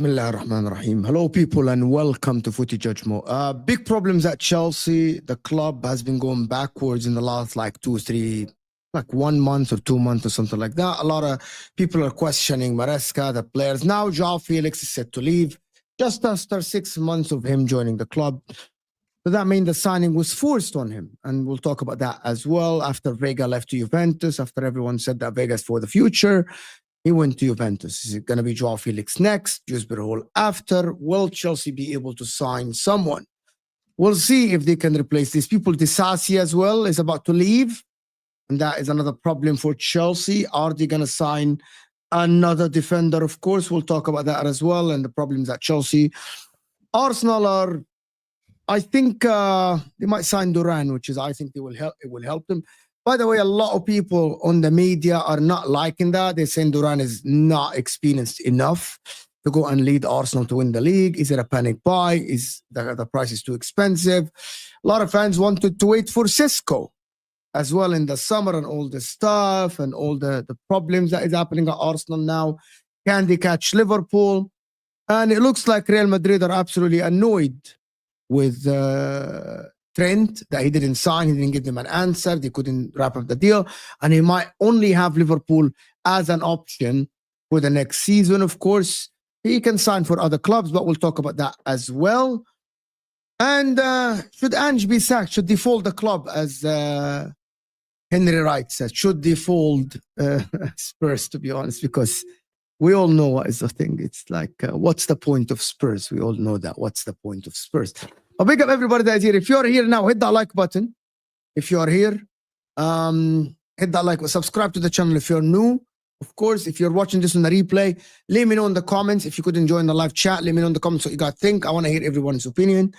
Bismillah ar-Rahman ar-Rahim. Hello, people, and welcome to Footy Judgment. Big problems at Chelsea. The club has been going backwards in the last like 1 month or 2 months or something like that. A lot of people are questioning Maresca, the players. Now, João Felix is set to leave just after 6 months of him joining the club. So that means the signing was forced on him. And we'll talk about that as well. After Vega left to Juventus, after everyone said that Vega's for the future, he went to Juventus. Is it going to be João Felix next? Dewsbury Hall after? Will Chelsea be able to sign someone? We'll see if they can replace these people. Disasi as well is about to leave. And that is another problem for Chelsea. Are they going to sign another defender? Of course, we'll talk about that as well and the problems at Chelsea. Arsenal are, I think they might sign Duran, which is, I think it will help them. By the way, a lot of people on the media are not liking that. They're saying Duran is not experienced enough to go and lead Arsenal to win the league. Is it a panic buy? Is the price is too expensive? A lot of fans wanted to wait for Cisco as well in the summer and all the stuff and all the problems that is happening at Arsenal now. Can they catch Liverpool? And it looks like Real Madrid are absolutely annoyed with Trent, that he didn't sign, he didn't give them an answer, they couldn't wrap up the deal, and he might only have Liverpool as an option for the next season. Of course, he can sign for other clubs, but we'll talk about that as well. And should Ange be sacked? Should they fold the club, as Henry Wright said? Should they fold Spurs, to be honest? Because we all know what is the thing. It's like, what's the point of Spurs? We all know that. What's the point of Spurs? I'll big up everybody that is here. If you're here now, hit that like button. If you're here, hit that like, subscribe to the channel if you're new. Of course, if you're watching this on the replay, let me know in the comments. If you couldn't join the live chat, let me know in the comments what you guys think. I want to hear everyone's opinion.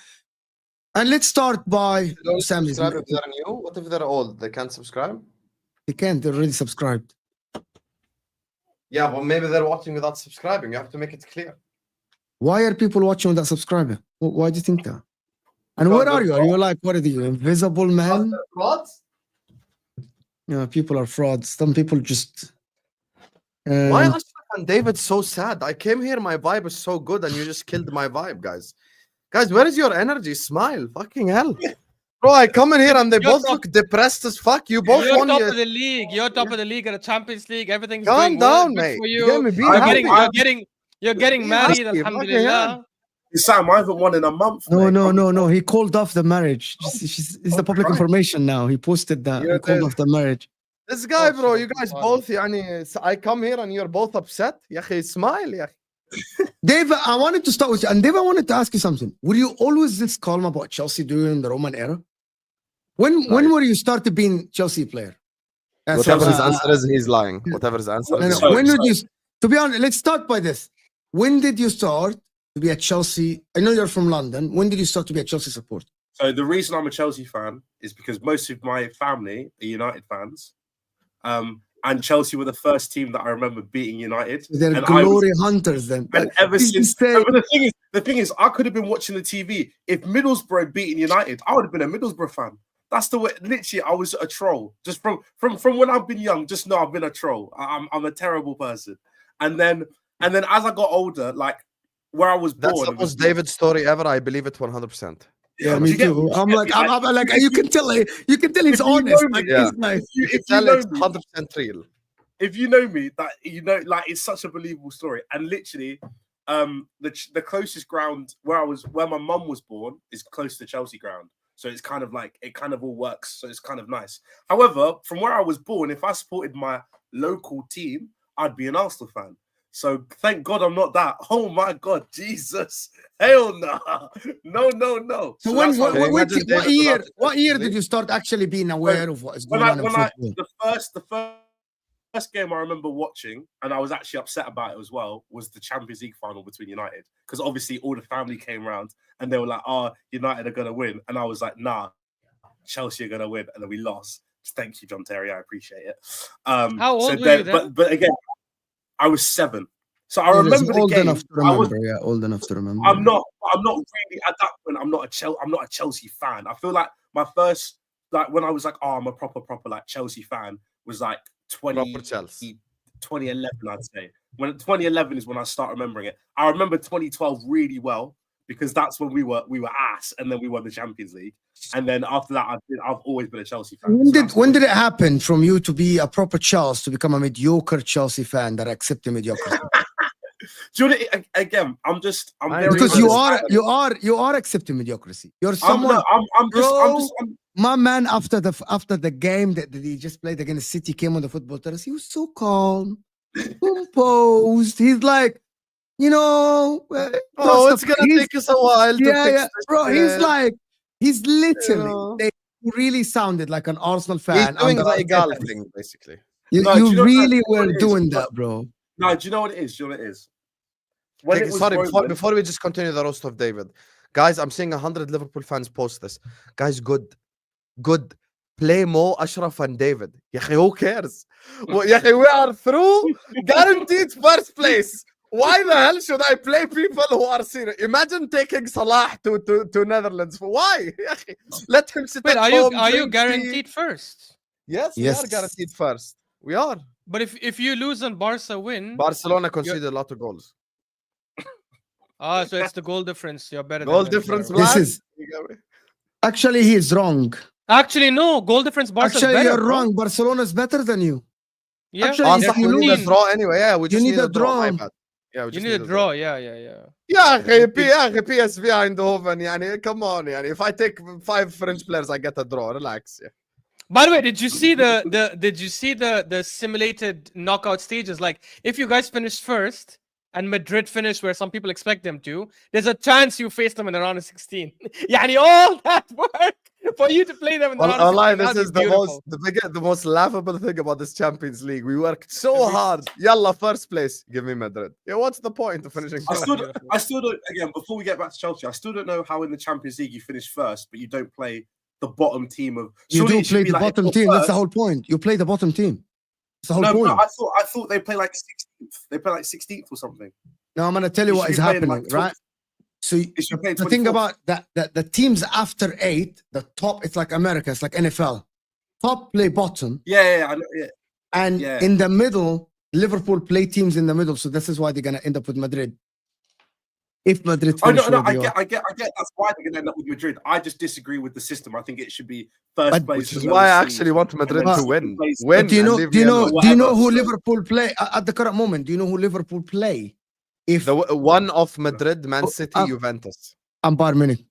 And let's start by Sam. If they're new, what if they're old? They can't subscribe? They can't, they're already subscribed. Yeah, well, maybe they're watching without subscribing. You have to make it clear. Why are people watching without subscribing? Why do you think that? And where are you? Are you like, what are you, invisible man? Frauds? Yeah, people are frauds. Some people just... Why Ashraf and David so sad? I came here, my vibe is so good, and you just killed my vibe, guys. Guys, where is your energy? Smile. Fucking hell. Bro, I come in here and they both look depressed as fuck. You both You're won top of the league. You're top of the league at the Champions League. Everything's calm going down, well. mate. For you. You're getting married, alhamdulillah. Sam, I haven't won in a month. No. He called off the marriage. It's the public information now. He posted that. He called off the marriage. This guy, bro, you guys both, yani, I come here and you're both upset. Yahi, smile, yahi. Dave, I wanted to start with you. And Dave, I wanted to ask you something. Were you always this calm about Chelsea during the Roman era? When were you started being Chelsea player? Whatever his answer is, he's lying. Whatever his answer is. No. When did you, to be honest, let's start by this. When did you start to be a Chelsea? I know you're from London. When did you start to be a Chelsea supporter? So the reason I'm a Chelsea fan is because most of my family are United fans. And Chelsea were the first team that I remember beating United. They're and glory hunters then. And ever since, but the thing is, I could have been watching the TV. If Middlesbrough had beaten United, I would have been a Middlesbrough fan. That's the way. Literally, I was a troll. Just from when I've been young, just know I've been a troll. I'm a terrible person. And then as I got older, like where I was born. That's the most David story ever. I believe it 100%. Yeah, me too. I'm like, you can tell he's honest. Like, yeah. he's like, It's 100% real. If you know me, that you know, like it's such a believable story. And literally, the closest ground where my mum was born is close to Chelsea ground. So it's kind of like it kind of all works. So it's kind of nice. However, from where I was born, if I supported my local team, I'd be an Arsenal fan. So thank God I'm not that. Oh my God, Jesus. Hell no. No. So what year did you start actually being aware of what is going on in football? The first game I remember watching, and I was actually upset about it as well, was the Champions League final between United. Because obviously all the family came around and they were like, oh, United are going to win. And I was like, nah, Chelsea are going to win. And then we lost. Thank you, John Terry. I appreciate it. How old were you then? But again, I was 7. So I remember the game. Old enough to remember. I'm not really at that point. I'm not a Chelsea fan. I feel like my first, like when I was like, oh, I'm a proper like Chelsea fan was like 2011, I'd say. When 2011 is when I start remembering it. I remember 2012 really well because that's when we were ass, and then we won the Champions League. And then after that, I've always been a Chelsea fan. When did it happen from you to be a proper Chelsea to become a mediocre Chelsea fan that accepted mediocrity? Do you know, again, I'm very because you are accepting mediocrity. You're someone. My man, after the game that he just played against City, came on the football terrace. He was so calm, composed. He's like, you know, it's gonna take us a while. Yeah, bro. He's literally. They really sounded like an Arsenal fan. He's doing the Egal thing, basically. You really were doing that, bro. No, do you know what it is? Do you know what it is? Before we just continue the roast of David, guys, I'm seeing 100 Liverpool fans post this. Guys, good. Play Mo, Ashraf, and David. Who cares? We are through. Guaranteed first place. Why the hell should I play people who are serious? Imagine taking Salah to Netherlands. Why? Let him sit at home. Are you guaranteed first? Yes, we are guaranteed first. We are. But if you lose and Barca win, Barcelona conceded a lot of goals. So it's the goal difference. You're better. Goal difference. Actually, he is wrong. Actually, no. Goal difference. Barca. Actually, you're wrong. Barcelona is better than you. Yeah. Actually, you need a draw anyway. Yeah, we just need a draw. Yeah, you need a draw. Yeah. Yeah, PSV Eindhoven. Yani, come on. Yani. If I take 5 French players, I get a draw. Relax. Yeah. By the way, did you see the simulated knockout stages? Like, if you guys finish first and Madrid finish where some people expect them to, there's a chance you face them in the round of 16. Yani, all that work for you to play them in the round of 16. This is the most laughable thing about this Champions League. We worked so hard. Yalla, first place. Give me Madrid. Yeah, what's the point of finishing? I still don't. Again, before we get back to Chelsea, I still don't know how in the Champions League you finish first, but you don't play the bottom team of. You do play the bottom team. That's the whole point. You play the bottom team. That's the whole point. No, I thought they play like 16th. They play like 16th or something. Now I'm gonna tell you what is happening, right? So the thing about that the teams after 8, the top, it's like America, it's like NFL. Top play bottom. Yeah. And in the middle, Liverpool play teams in the middle. So this is why they're gonna end up with Madrid. If Madrid I get that's why they're gonna end up with Madrid. I just disagree with the system. I think it should be first place. Which is why I actually want Madrid to win. Do you know who Liverpool play at the current moment? Do you know who Liverpool play? If the one of Madrid, Man City, Juventus, and Bayern Munich.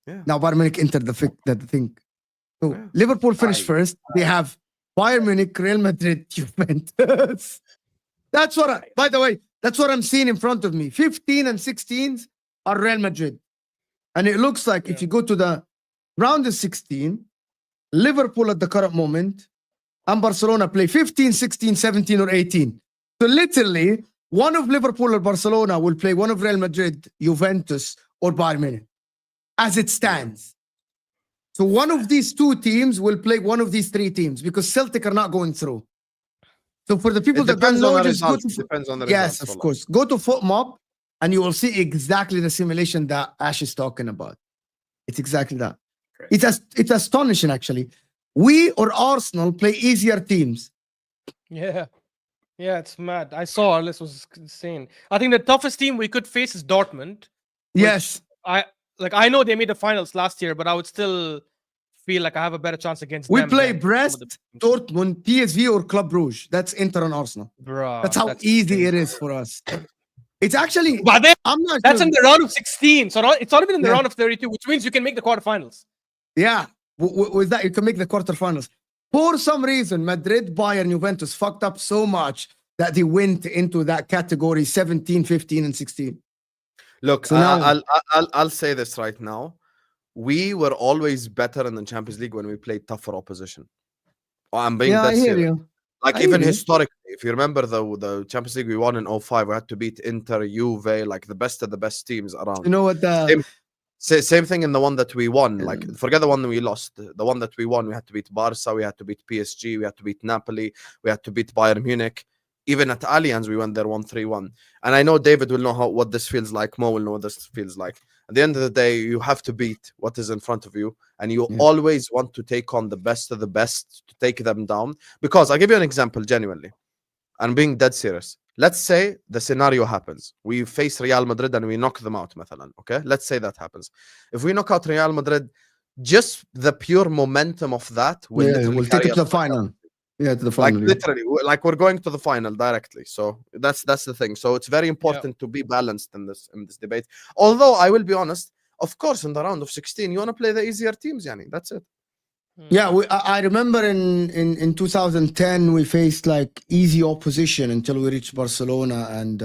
Yeah. Now Bayern Munich entered the thing. So Liverpool finished first. They have Bayern Munich, Real Madrid, Juventus. That's what. By the way, That's what I'm seeing in front of me. 15 and 16s are Real Madrid. And it looks like if you go to the round of 16, Liverpool at the current moment and Barcelona play 15, 16, 17, or 18. So literally, one of Liverpool or Barcelona will play one of Real Madrid, Juventus, or Bayern Munich, as it stands. So one of these two teams will play one of these three teams because Celtic are not going through. So for the people It that don't depends on know, the just go results. to Depends on the yes, results. of course. Go to FootMob and you will see exactly the simulation that Ash is talking about. It's exactly that. Great. It's astonishing, actually. We or Arsenal play easier teams. Yeah. Yeah, it's mad. I saw our list was insane. I think the toughest team we could face is Dortmund. Yes. I know they made the finals last year, but I would still feel like I have a better chance against We them. play than Brest, some of the teams. Dortmund, PSV, or Club Brugge. That's Inter and Arsenal. Bruh, That's how easy it is for us. It's actually, But then, I'm not that's sure. in the round of 16. So it's not even in the Yeah. round of 32, which means you can make the quarterfinals. Yeah, with that, you can make the quarterfinals. For some reason, Madrid, Bayern, Juventus fucked up so much that they went into that category 17, 15, and 16. Look, So now- I'll say this right now. We were always better in the Champions League when we played tougher opposition. Oh, I'm being Yeah, I dead hear serious. you. Like I even hear you. historically, if you remember the Champions League we won in 05, we had to beat Inter, Juve, like the best of the best teams around. You know what? Same thing in the one that we won. Like forget the one that we lost. The one that we won, we had to beat Barca, we had to beat PSG, we had to beat Napoli, we had to beat Bayern Munich. Even at Allianz, we went there 1-3-1. And I know David will know what this feels like. Mo will know what this feels like. At the end of the day, you have to beat what is in front of you, and you always want to take on the best of the best to take them down. Because I'll give you an example, genuinely. I'm being dead serious. Let's say the scenario happens. We face Real Madrid and we knock them out, مثلا, okay? Let's say that happens. If we knock out Real Madrid, just the pure momentum of that will literally we'll take carry it to us the final. Yeah, to the like final. literally, like we're going to the final directly. So that's the thing. So it's very important to be balanced in this debate. Although I will be honest, of course, in the round of 16, you want to play the easier teams, Yani. That's it. Yeah, I remember in 2010 we faced like easy opposition until we reached Barcelona, and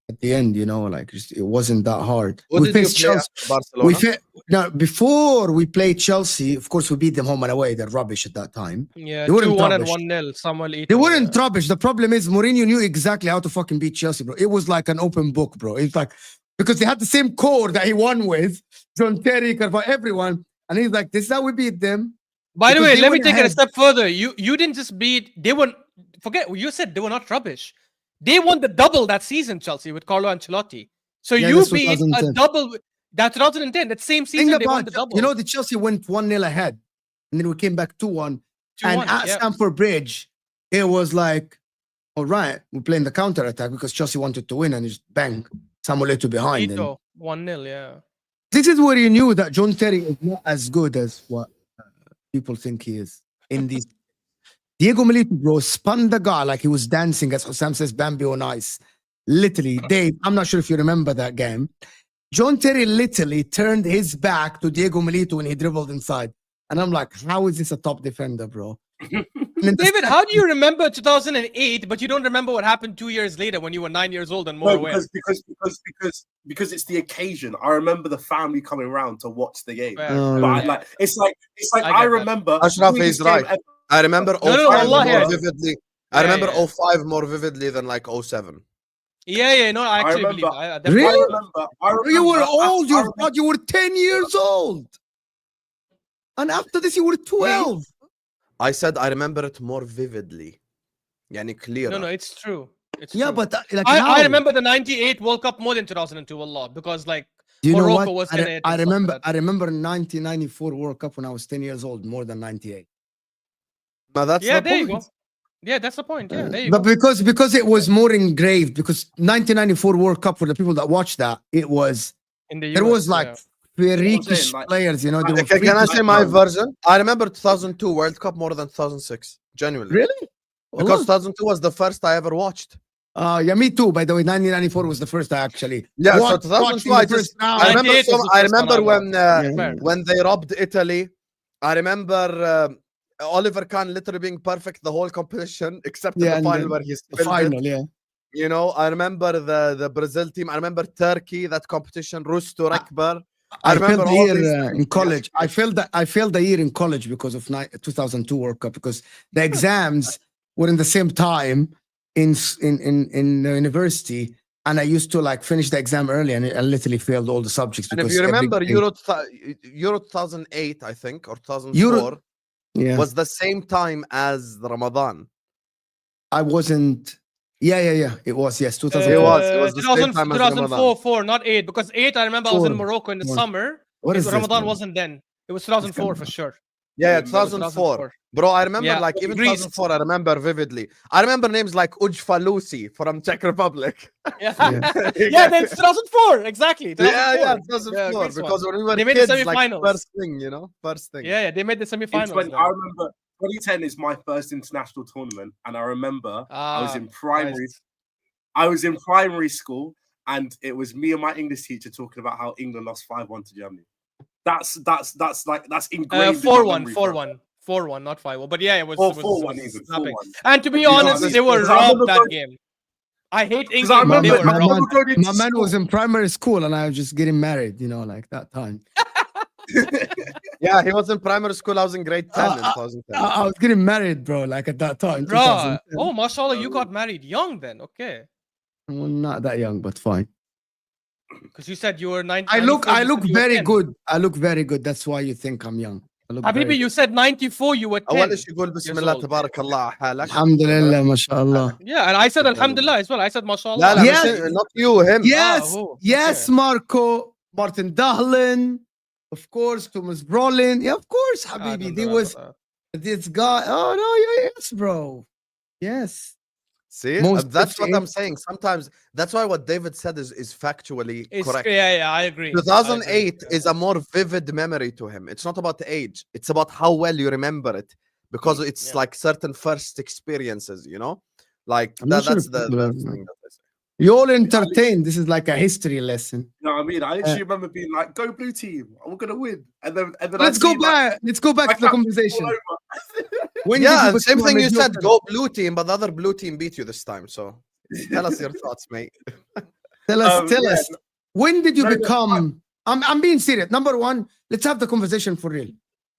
at the end, like it wasn't that hard. What we did you faced play Chelsea. at Barcelona? Now before we played Chelsea, of course we beat them home and away. They're rubbish at that time. Yeah, They weren't 2-1 and rubbish. 1-0. Samuel Eto'o, They weren't rubbish. The problem is Mourinho knew exactly how to fucking beat Chelsea, bro. It was like an open book, bro. It's like because they had the same core that he won with, John Terry, Carvalho, everyone, and he's like, "This is how we beat them." By the Because way, they let me went take it a ahead. step further. You didn't just beat. They were forget. You said they were not rubbish. They won the double that season, Chelsea, with Carlo Ancelotti. So Yeah, you that's beat a 2010. double. That 2010. That same season Think they won about the double. the Chelsea went 1-0 ahead, and then we came back 2-1. 2-1, And at yeah. Stamford Bridge, it was like, all right, we're playing the counter attack because Chelsea wanted to win, and just bang, Samuel Eto'o behind. And Eto'o, 1-0, yeah. this is where you knew that John Terry is not as good as what people think he is in these. Diego Milito, bro, spun the guy like he was dancing, as Hussam says, Bambi on ice. Literally, Dave, I'm not sure if you remember that game. John Terry literally turned his back to Diego Milito when he dribbled inside. And I'm like, how is this a top defender, bro? David, how do you remember 2008, but you don't remember what happened 2 years later when you were 9 years old and more No, aware? because it's the occasion. I remember the family coming around to watch the game. Fair, Oh, fair, But yeah. like it's like I I get that. remember Ashraf the is biggest game right. ever. I remember No, 05 wallahi, more yeah. vividly. Yeah, I remember yeah. 05 more vividly than like 07. Yeah, no, I actually remember- believe that. I definitely Really? believe that. I remember. You were old, you remember- thought you were 10 years old. And after this, you were 12. I said I remember it more vividly. Yani clear. No, it's true. It's Yeah, true. but like I how? remember the 98 World Cup more than 2002 a lot because like Do you know Morocco what? was in it. I and stuff like remember that. I remember 1994 World Cup when I was 10 years old, more than 98. But that's Yeah, the there you point. go. Yeah, that's the point. Yeah, there you But go. because it was more engraved, because 1994 World Cup, for the people that watched that, it was In the US, there was like freakish like- players, they were Can I freakish. say my version? I remember 2002 World Cup more than 2006. Genuinely. Really? Because 2002 was the first I ever watched. Yeah, me too. By the way, 1994 was the first I actually Yeah, so watched 2002 the I first just round. I remember 98 was the I first one remember I when watched. when they robbed Italy. I remember Oliver Kahn literally being perfect the whole competition except in Yeah, the and final then where he the spilled final, it. yeah. You know, I remember the Brazil team. I remember Turkey, that competition, Rusto Rekber. I remember failed the all year these in things. college. I failed the year in college because of 2002 World Cup, because the exams were in the same time in university, and I used to like finish the exam early, and I literally failed all the subjects And if because you remember everything- Euro 2008, I think, or 2004, Euro- yeah, was the same time as the Ramadan. I wasn't. Yeah. It was, yes, 2004. It was the same time as 2004, 4, not 8. Because 8, I remember I was in 4, Morocco in the 4. summer. What is this, Ramadan man? wasn't then. It was 2004 for sure. Yeah, It was 2004. Bro, I remember Yeah, like even Greece. 2004, I remember vividly. I remember names like Ujfa Lucy from Czech Republic. Yeah, Yeah. yeah, that's 2004, exactly. 2004. Yeah, 2004. Greece Because one. when we were They made the kids, like semifinals. first thing, you know, first thing. Yeah, they made the In semifinals. 20, then. I remember 2010 is my first international tournament, and I remember I was in primary. Christ. I was in primary school, and it was me and my English teacher talking about how England lost 5-1 to Germany. That's ingrained. 4-1, 4-1. 4-1, not 5-1. But yeah, it was 4-1 even. snapping. 4-1. And to be You know what I honest, mean? they were Because I robbed remember that going- game. I hate Because I England. They remember, were I robbed. remember going into My man school. was in primary school, and I was just getting married, you know, like that time. Yeah, he was in primary school. I was in grade 10 in I 2010. I was getting married, bro, like at that time. Bro, 2010. oh, mashallah, you got married young then. Okay. Well, not that young, but fine. Because you said you were 9. I look very good. I look very good. That's why you think I'm young. I look very Habibi, you said 94, you were 10. أول شيء يقول بسم الله old. تبارك الله على حالك. Alhamdulillah, mashallah. Yeah, and I said Alhamdulillah as well. I said mashallah. لا لا Yes. مش not you him. Yes, who? yes, Okay. Marco, Martin Dahlin, of course, Thomas Brolin. Yeah, of course, I Habibi. don't There know was about this guy. Oh no, yes, bro. Yes. See, Most that's what I'm 58. saying. Sometimes that's why what David said is factually that. correct. Yeah, I agree. 2008 is a more vivid memory to him. It's not about the age. It's about how well you remember it, because it's Yeah. like certain first experiences, you know, like I'm not sure that's if the people are- thing that I say. You all entertained. This is like a history lesson. You know what I mean? I literally remember being like, "Go blue team! We're gonna win!" And then Let's go back. Let's go back to the conversation. When did Yeah, you and same become a thing you said. mediocre? Go blue team, but the other blue team beat you this time. So tell us your thoughts, mate. Tell us. Tell yeah, us. When did you no, no, become? I'm being serious. Number one, let's have the conversation for real.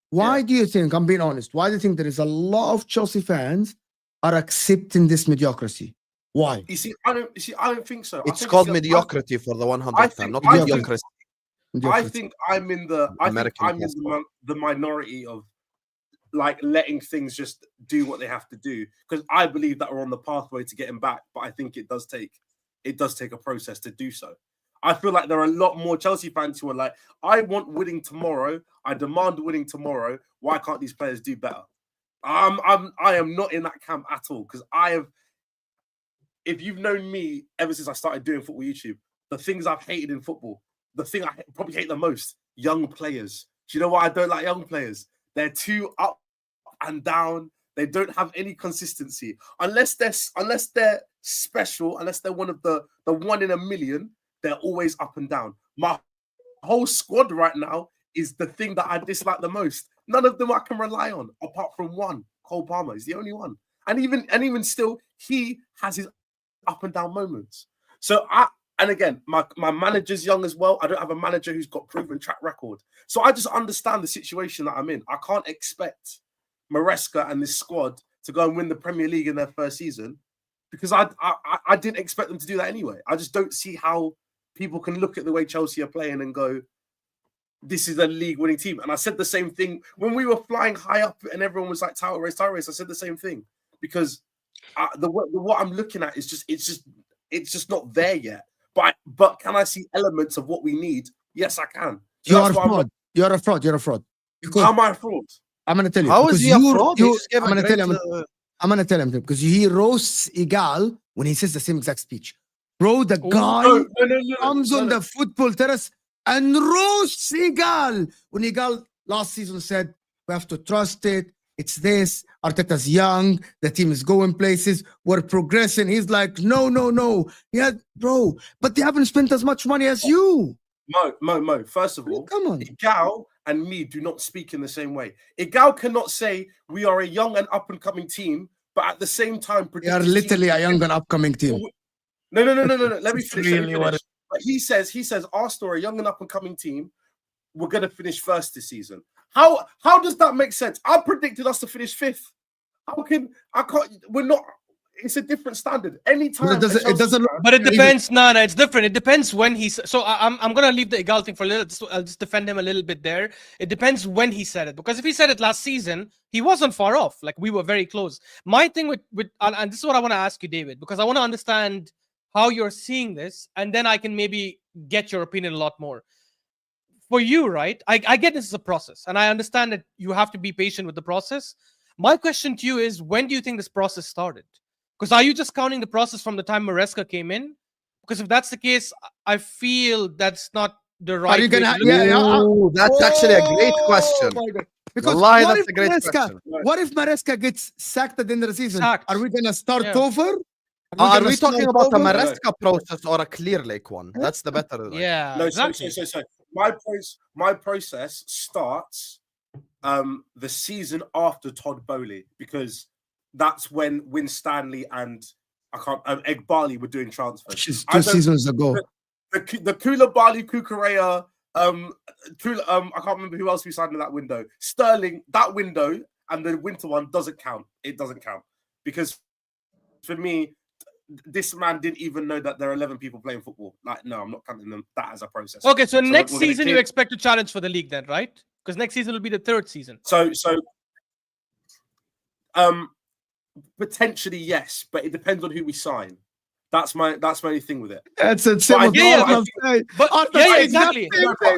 Why do you think? I'm being honest. Why do you think there is a lot of Chelsea fans are accepting this mediocrity? Why? You see, I don't think so. I It's think called the- mediocrity for the 100th I time, think- not I think- mediocrity. I Mediocrity. think I'm in the. I think American I'm in passport. the minority of like letting things just do what they have to do, because I believe that we're on the pathway to getting back. But I think it does take a process to do so. I feel like there are a lot more Chelsea fans who are like, I want winning tomorrow. I demand winning tomorrow. Why can't these players do better? I am not in that camp at all, because I have. If you've known me ever since I started doing football YouTube, the things I've hated in football, the thing I probably hate the most, young players. Do you know why I don't like young players? They're too up and down. They don't have any consistency. Unless they're special, unless they're one of the one in a million, they're always up and down. My whole squad right now is the thing that I dislike the most. None of them I can rely on, apart from one. Cole Palmer is the only one. And even still, he has his up and down moments. So and again, my manager's young as well. I don't have a manager who's got proven track record. So I just understand the situation that I'm in. I can't expect Maresca and this squad to go and win the Premier League in their first season, because I didn't expect them to do that anyway. I just don't see how people can look at the way Chelsea are playing and go, this is a league-winning team. And I said the same thing when we were flying high up and everyone was like, title race. I said the same thing, because what I'm looking at is it's just not there yet. But can I see elements of what we need? Yes, I can. So You're a fraud. You're a fraud. You're a fraud. Because how am I a fraud? I'm gonna tell you. How is because he a fraud? He just gave I'm a gonna tell great, you. I'm gonna tell him because he roasts Igal when he says the same exact speech. Bro, the guy comes on the football terrace and roasts Igal when Igal last season said we have to trust it. It's this. Arteta's young. The team is going places. We're progressing. He's like, no. Yeah, bro. But they haven't spent as much money as you. Mo. First of all, come on. Igal and me do not speak in the same way. Igal cannot say we are a young and up and coming team, but at the same time, they are literally a young and upcoming team. No. Let me It's finish. really what it- But he says Arsenal are a young and up and coming team. We're gonna finish first this season. How does that make sense? I predicted us to finish fifth. I can't. We're not. It's a different standard. Anytime But it doesn't look. But it depends. No, it's different. It depends when he's. So I'm gonna leave the Igal thing for a little. I'll just defend him a little bit there. It depends when he said it, because if he said it last season, he wasn't far off. Like, we were very close. My thing with and this is what I want to ask you, David, because I want to understand how you're seeing this, and then I can maybe get your opinion a lot more. For you, right? I get this is a process, and I understand that you have to be patient with the process. My question to you is, when do you think this process started? Because are you just counting the process from the time Maresca came in? Because if that's the case, I feel that's not the right. Are you gonna? way to look at it. Ooh, that's actually a great question. my God. Because Wallahi, what that's if a great Maresca? question. What if Maresca gets sacked at the end of the season? Sacked. Are we gonna start Yeah. over? Are gonna we talking start about a over? Maresca process or a Clear Lake one? That's the better. Like. Yeah, No, exactly. so my process starts the season after Todd Bowley, because that's when Winstanley and Egg Barley were doing transfers. Which is 2 seasons ago. The Koulibaly, Kukurea, I can't remember who else we signed in that window. Sterling, that window and the winter one doesn't count. It doesn't count, because for me, this man didn't even know that there are 11 people playing football. Like, no, I'm not counting them that as a process. Okay, so next we're gonna season you expect to challenge for the league then, right? Because next season will be the 3rd season. So potentially yes, but it depends on who we sign. That's my only thing with it. That's a similar. But yeah, exactly.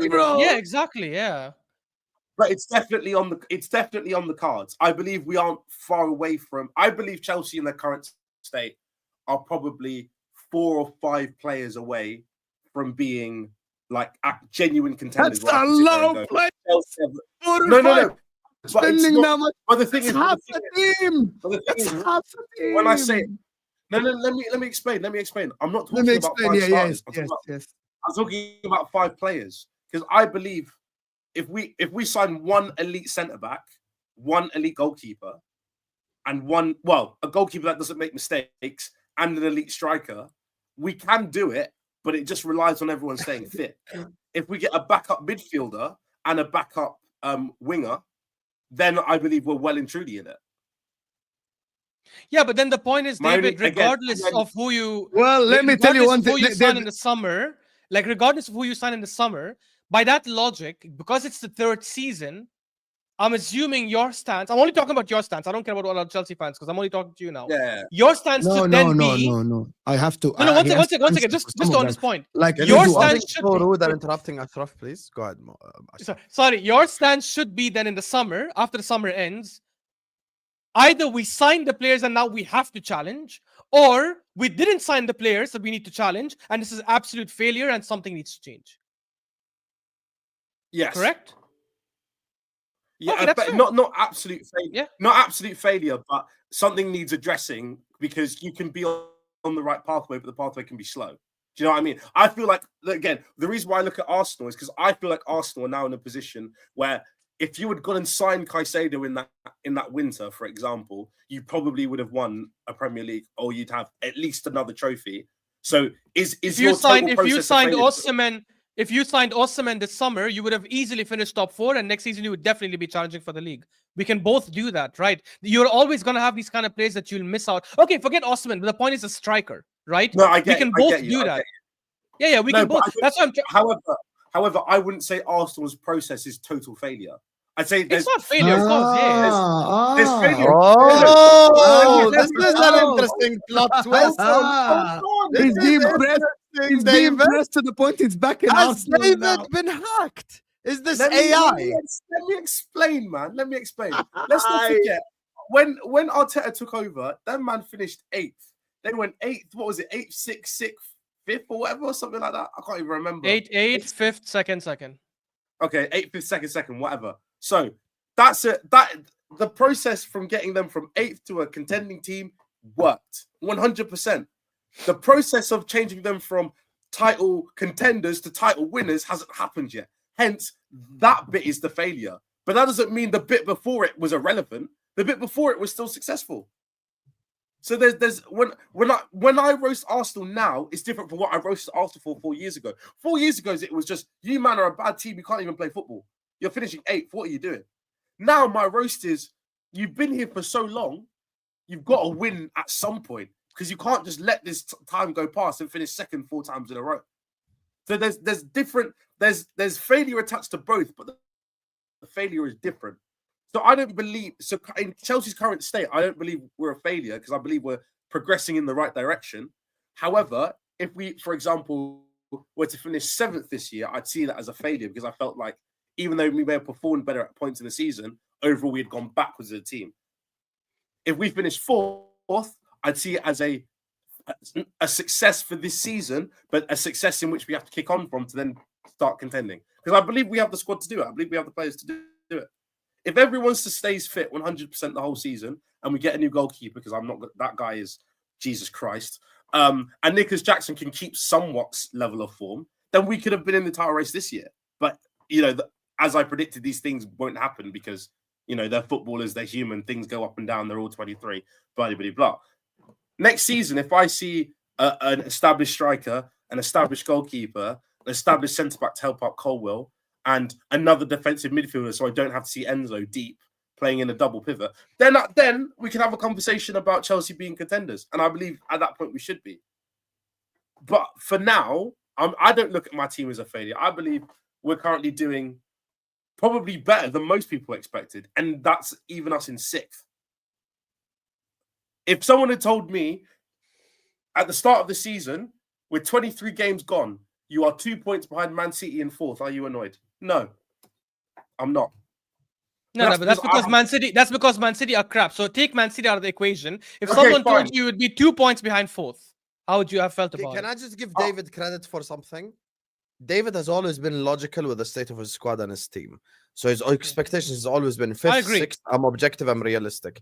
Bro. Yeah, exactly. Yeah. But it's definitely on the cards. I believe we aren't far away from. I believe Chelsea in their current state are probably 4 or 5 players away from being like genuine contenders. That's a low play. No. Spending that much. But the thing is, half the team. That's half the team. When I say no, let me explain. I'm not talking about 5 starters. I'm talking about 5 players, because I believe if we sign 1 elite centre back, 1 elite goalkeeper, and a goalkeeper that doesn't make mistakes, and an elite striker, we can do it, but it just relies on everyone staying fit. If we get a backup midfielder and a backup winger, then I believe we're well and truly in it. Yeah, but then the point is, David, regardless of who you let me tell you one thing. Who you sign in the summer, like regardless of who you sign in the summer, by that logic, because it's the 3rd season, I'm assuming your stance. I'm only talking about your stance. I don't care about other Chelsea fans, because I'm only talking to you now. Yeah. Your stance should then be. No. I have to. No, one second. Just on this point. Like your stance should so be. rude and interrupting Ashraf, please. Go ahead. Sorry, your stance should be then in the summer, after the summer ends, either we sign the players and now we have to challenge, or we didn't sign the players that we need to challenge, and this is absolute failure and something needs to change. Yes. Correct? Yeah, Okay, but fair. not absolute failure. Yeah. Not absolute failure, but something needs addressing, because you can be on the right pathway, but the pathway can be slow. Do you know what I mean? I feel like, again, the reason why I look at Arsenal is because I feel like Arsenal are now in a position where if you had gone and signed Caicedo in that winter, for example, you probably would have won a Premier League, or you'd have at least another trophy. So if you signed Osimhen this summer, you would have easily finished top 4, and next season you would definitely be challenging for the league. We can both do that, right? You're always going to have these kind of players that you'll miss out. Okay, forget Osimhen, but the point is a striker, right? No, we can both do that. Yeah, we can both. That's what I'm. However, I wouldn't say Arsenal's process is total failure. I'd say it's not failure, of course. Yeah, there's failure. Oh, this is an interesting plot twist. He's being pressed to the point he's back in Has Arsenal David now. been hacked? Is this Let AI? me explain, man. Let me explain. Let's not forget, when Arteta took over, that man finished 8th. They went 8th. What was it? 8th, 6th, 6th, 5th, or whatever, or something like that. I can't even remember. 8th, 5th, 2nd. Okay, 8th, 5th, 2nd, whatever. So that's it. That the process from getting them from 8th to a contending team worked 100%. The process of changing them from title contenders to title winners hasn't happened yet. Hence, that bit is the failure. But that doesn't mean the bit before it was irrelevant. The bit before it was still successful. So there's when I roast Arsenal now, it's different from what I roasted Arsenal for 4 years ago. 4 years ago, it was just you man are a bad team. You can't even play football. You're finishing 8th. What are you doing? Now my roast is you've been here for so long, you've got to win at some point because you can't just let this time go past and finish second 4 times in a row. So there's failure attached to both, but the failure is different. So I don't believe, so in Chelsea's current state, I don't believe we're a failure because I believe we're progressing in the right direction. However, if we, for example, were to finish 7th this year, I'd see that as a failure because I felt like even though we may have performed better at points in the season, overall we had gone backwards as a team. If we finished 4th, I'd see it as a success for this season, but a success in which we have to kick on from to then start contending. Because I believe we have the squad to do it. I believe we have the players to do it. If everyone stays fit 100% the whole season and we get a new goalkeeper, because I'm not, that guy is Jesus Christ, and Nicholas Jackson can keep somewhat level of form, then we could have been in the title race this year. But, you know, as I predicted, these things won't happen because, you know, they're footballers, they're human, things go up and down, they're all 23, blah, blah, blah. Next season, if I see an established striker, an established goalkeeper, an established centre-back to help out Colwell, and another defensive midfielder, so I don't have to see Enzo deep playing in a double pivot, then we can have a conversation about Chelsea being contenders. And I believe at that point we should be. But for now, I don't look at my team as a failure. I believe we're currently doing probably better than most people expected. And that's even us in 6th. If someone had told me at the start of the season, with 23 games gone, you are 2 points behind Man City in 4th, are you annoyed? No, I'm not. No, but that's because Man City. That's because Man City are crap. So take Man City out of the equation. If Okay, someone fine. told you would be 2 points behind 4th, how would you have felt about Can it? I just give David credit for something? David has always been logical with the state of his squad and his team. So his expectations has always been 5th, agree. 6th. I'm objective, I'm realistic.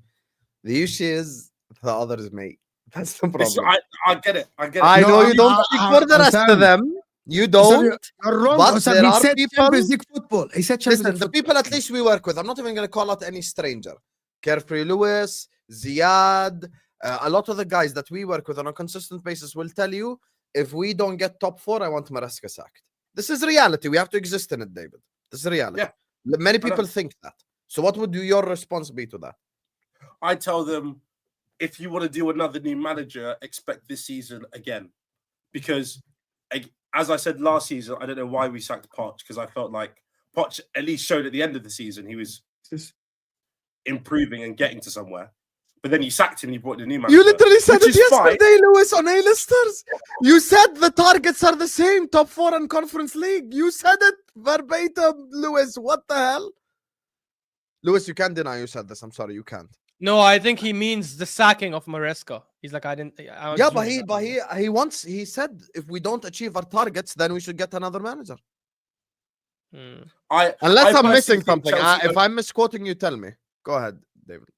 The issue is the others, mate. That's the problem. I get it. I get it. I know No, you don't speak for the rest of them. You don't. You're wrong. But Osam, there he are said people- Champions League football. He said Champions Listen, League the football. people at least we work with, I'm not even going to call out any stranger. Carefree Lewis, Ziad, a lot of the guys that we work with on a consistent basis will tell you, if we don't get top 4, I want Maresca sacked. This is reality. We have to exist in it, David. This is reality. Yeah. Many people think that. So what would your response be to that? I tell them, if you want to do another new manager, expect this season again. Because, as I said last season, I don't know why we sacked Poch, because I felt like Poch at least showed at the end of the season he was improving and getting to somewhere. But then you sacked him and you brought in a new manager. You literally said which it is fine. yesterday, Lewis, on A-listers. You said the targets are the same, top 4 and Conference League. You said it verbatim, Lewis. What the hell? Lewis, you can't deny you said this. I'm sorry, you can't. No, I think he means the sacking of Maresca. He's like, I didn't. Yeah, but he said if we don't achieve our targets, then we should get another manager. Unless I'm missing something. If I'm misquoting you, tell me. Go ahead, David.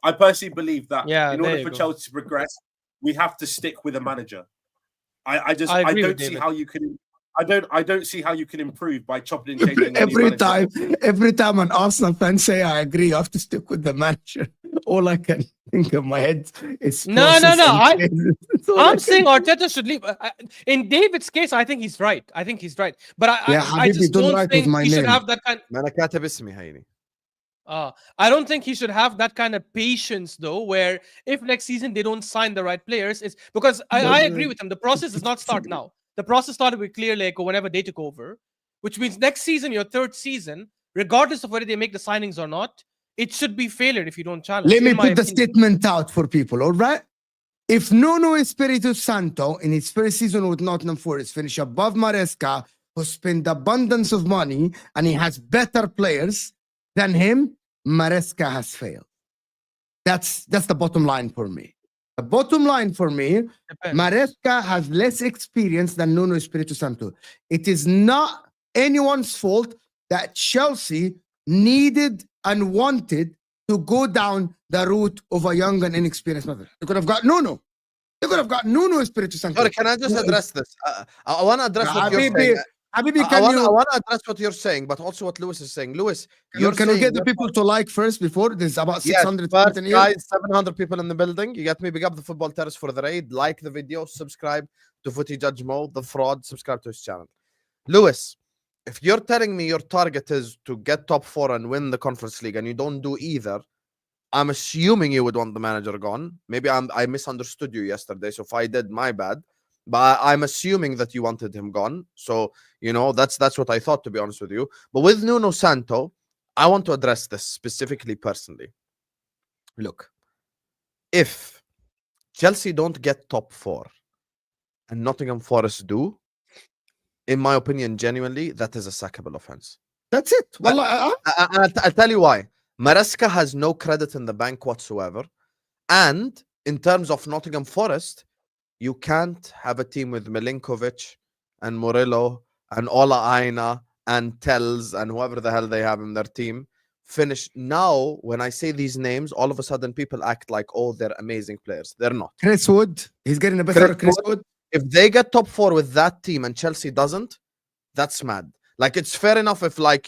I personally believe that in there order you for go. Chelsea to progress, we have to stick with a manager. I agree with don't see David. how you can. I don't see how you can improve by chopping and changing. Every time an Arsenal fan say I agree, you have to stick with the manager. All I can think of my head is No. I'm saying Arteta should leave. In David's case, I think he's right. But I just don't think he should have that kind. Man, كاتب اسمي هيني. I don't think he should have that kind of patience, though, where if next season they don't sign the right players, it's because I agree with him. The process does not start now. The process started with Clear Lake or whenever they took over, which means next season, your 3rd season, regardless of whether they make the signings or not, it should be failure if you don't challenge. Let me put the statement out for people, all right? If Nuno Espirito Santo in his first season with Nottingham Forest finished above Maresca, who spent abundance of money and he has better players than him, Maresca has failed. That's the bottom line for me. The bottom line for me, Maresca has less experience than Nuno Espirito Santo. It is not anyone's fault that Chelsea needed and wanted to go down the route of a young and inexperienced manager. They could have got Nuno. They could have got Nuno Espirito Santo. Sorry, can I just address this? I want to address what you're saying. Habibi, I can want you to address what you're saying, but also what Lewis is saying. Lewis, can we saying get the what- people to like first before there's about Yes, 600 first, something here? guys, 700 people in the building. You get me. Big up the Football Terrace for the raid. Like the video, subscribe to Footy Judge Mo, the fraud. Subscribe to his channel. Lewis, if you're telling me your target is to get top 4 and win the Conference League, and you don't do either, I'm assuming you would want the manager gone. Maybe I misunderstood you yesterday, so if I did, my bad. But I'm assuming that you wanted him gone. So that's what I thought, to be honest with you. But with Nuno Santo, I want to address this specifically personally. Look, if Chelsea don't get top 4 and Nottingham Forest do, in my opinion, genuinely, that is a sackable offense. That's it. Well, I'll tell you why. Maresca has no credit in the bank whatsoever. And in terms of Nottingham Forest, you can't have a team with Milinkovic and Murillo and Ola Aina and Tells and whoever the hell they have in their team finish. Now, when I say these names, all of a sudden people act like, oh, they're amazing players. They're not. Chris Wood, he's getting a better Chris Wood. If they get top 4 with that team and Chelsea doesn't, that's mad. Like, it's fair enough if, like,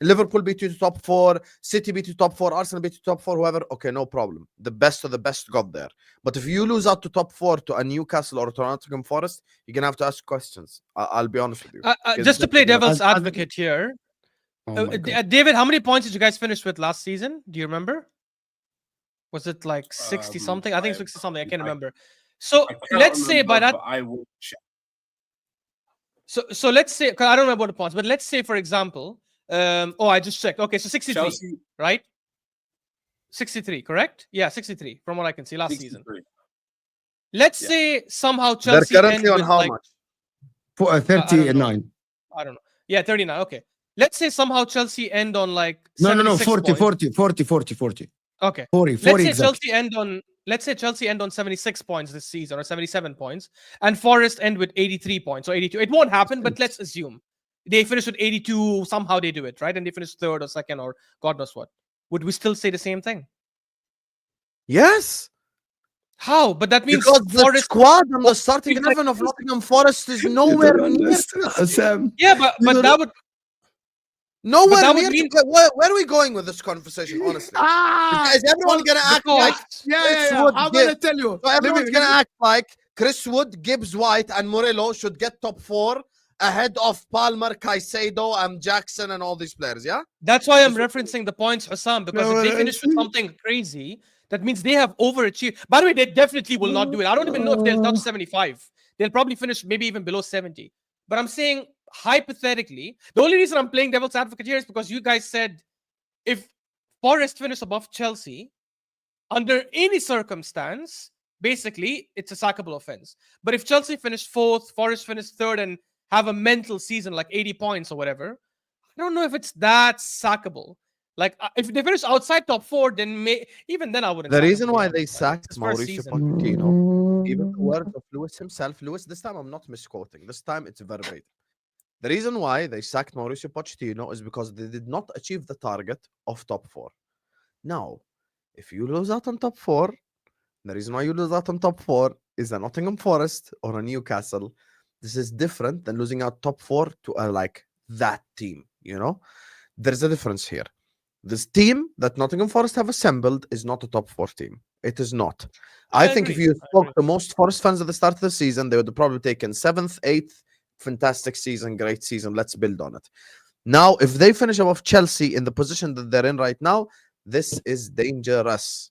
Liverpool beat you to top 4, City beat you to top 4, Arsenal beat you to top 4, whoever, okay, no problem. The best of the best got there. But if you lose out to top 4 to a Newcastle or to Nottingham Forest, you're going to have to ask questions. I'll be honest with you. Just to play devil's advocate here, Oh my God. David, how many points did you guys finish with last season? Do you remember? Was it like 60 something? I think 60 something. I can't remember. So I can't let's say by remember, that. but I will check. So let's say, 'cause I don't know about the points, but let's say, for example, I just checked. Okay, so 63, Chelsea, right? 63, correct? Yeah, 63 from what I can see last season. 63. Let's Yeah. say somehow They're Chelsea currently end on with how like, much? For I don't 39. I don't know. Yeah, 39. Okay. Let's say somehow Chelsea end on like No, 76 40, points. 40. Okay. 40 Let's say exactly. Chelsea end on 76 points this season or 77 points, and Forest end with 83 points or 82. It won't happen, but let's assume they finish with 82. Somehow they do it, right? And they finish third or second or God knows what. Would we still say the same thing? Yes. How? But that means Because the Forest. squad and the starting It's like- 11 of Nottingham Forest is nowhere near. Sam, Yeah, but that would. Nowhere that would near. mean- Where are we going with this conversation, honestly? Is everyone going to act like Chris Wood I'm did? gonna tell you. So everyone's Let me- going to act like Chris Wood, Gibbs White, and Murillo should get top 4 ahead of Palmer, Caicedo, and Jackson, and all these players, yeah? That's why I'm referencing the points, Hussam, because No, if they no, finish with see. something crazy, that means they have overachieved. By the way, they definitely will not do it. I don't even know if they'll touch 75. They'll probably finish maybe even below 70. But I'm saying, hypothetically, the only reason I'm playing devil's advocate here is because you guys said if Forest finish above Chelsea, under any circumstance, basically, it's a sackable offense. But if Chelsea finish 4th, Forest finish 3rd, and have a mental season like 80 points or whatever, I don't know if it's that sackable. Like, if they finish outside top 4, then even then I wouldn't. The sack reason them, why to be they honest, right? sacked It's his first Mauricio season. Pochettino, even the words of Lewis himself, this time I'm not misquoting, this time it's verbatim. The reason why they sacked Mauricio Pochettino is because they did not achieve the target of top 4. Now, if you lose out on top 4, the reason why you lose out on top 4 is a Nottingham Forest or a Newcastle. This is different than losing out top 4 to like that team, There's a difference here. This team that Nottingham Forest have assembled is not a top 4 team. It is not. I think if agree. you I spoke agree. to most Forest fans at the start of the season, they would have probably taken 7th, 8th, fantastic season, great season. Let's build on it. Now, if they finish above Chelsea in the position that they're in right now, this is dangerous.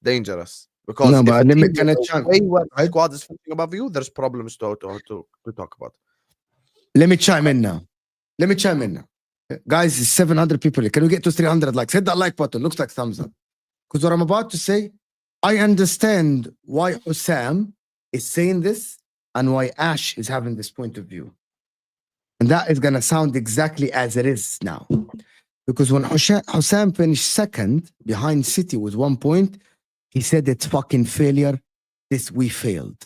Dangerous. Because No, if but a let me- team can I with a chunk, way where the right? squad is finishing above you, there's problems to talk about. Let me chime in now. Guys, it's 700 people here. Can we get to 300 likes? Hit that like button. Looks like thumbs up. Because what I'm about to say, I understand why Hussam is saying this and why Ash is having this point of view. And that is going to sound exactly as it is now. Because when Hussam finished second behind City with 1 point, he said it's fucking failure. We failed.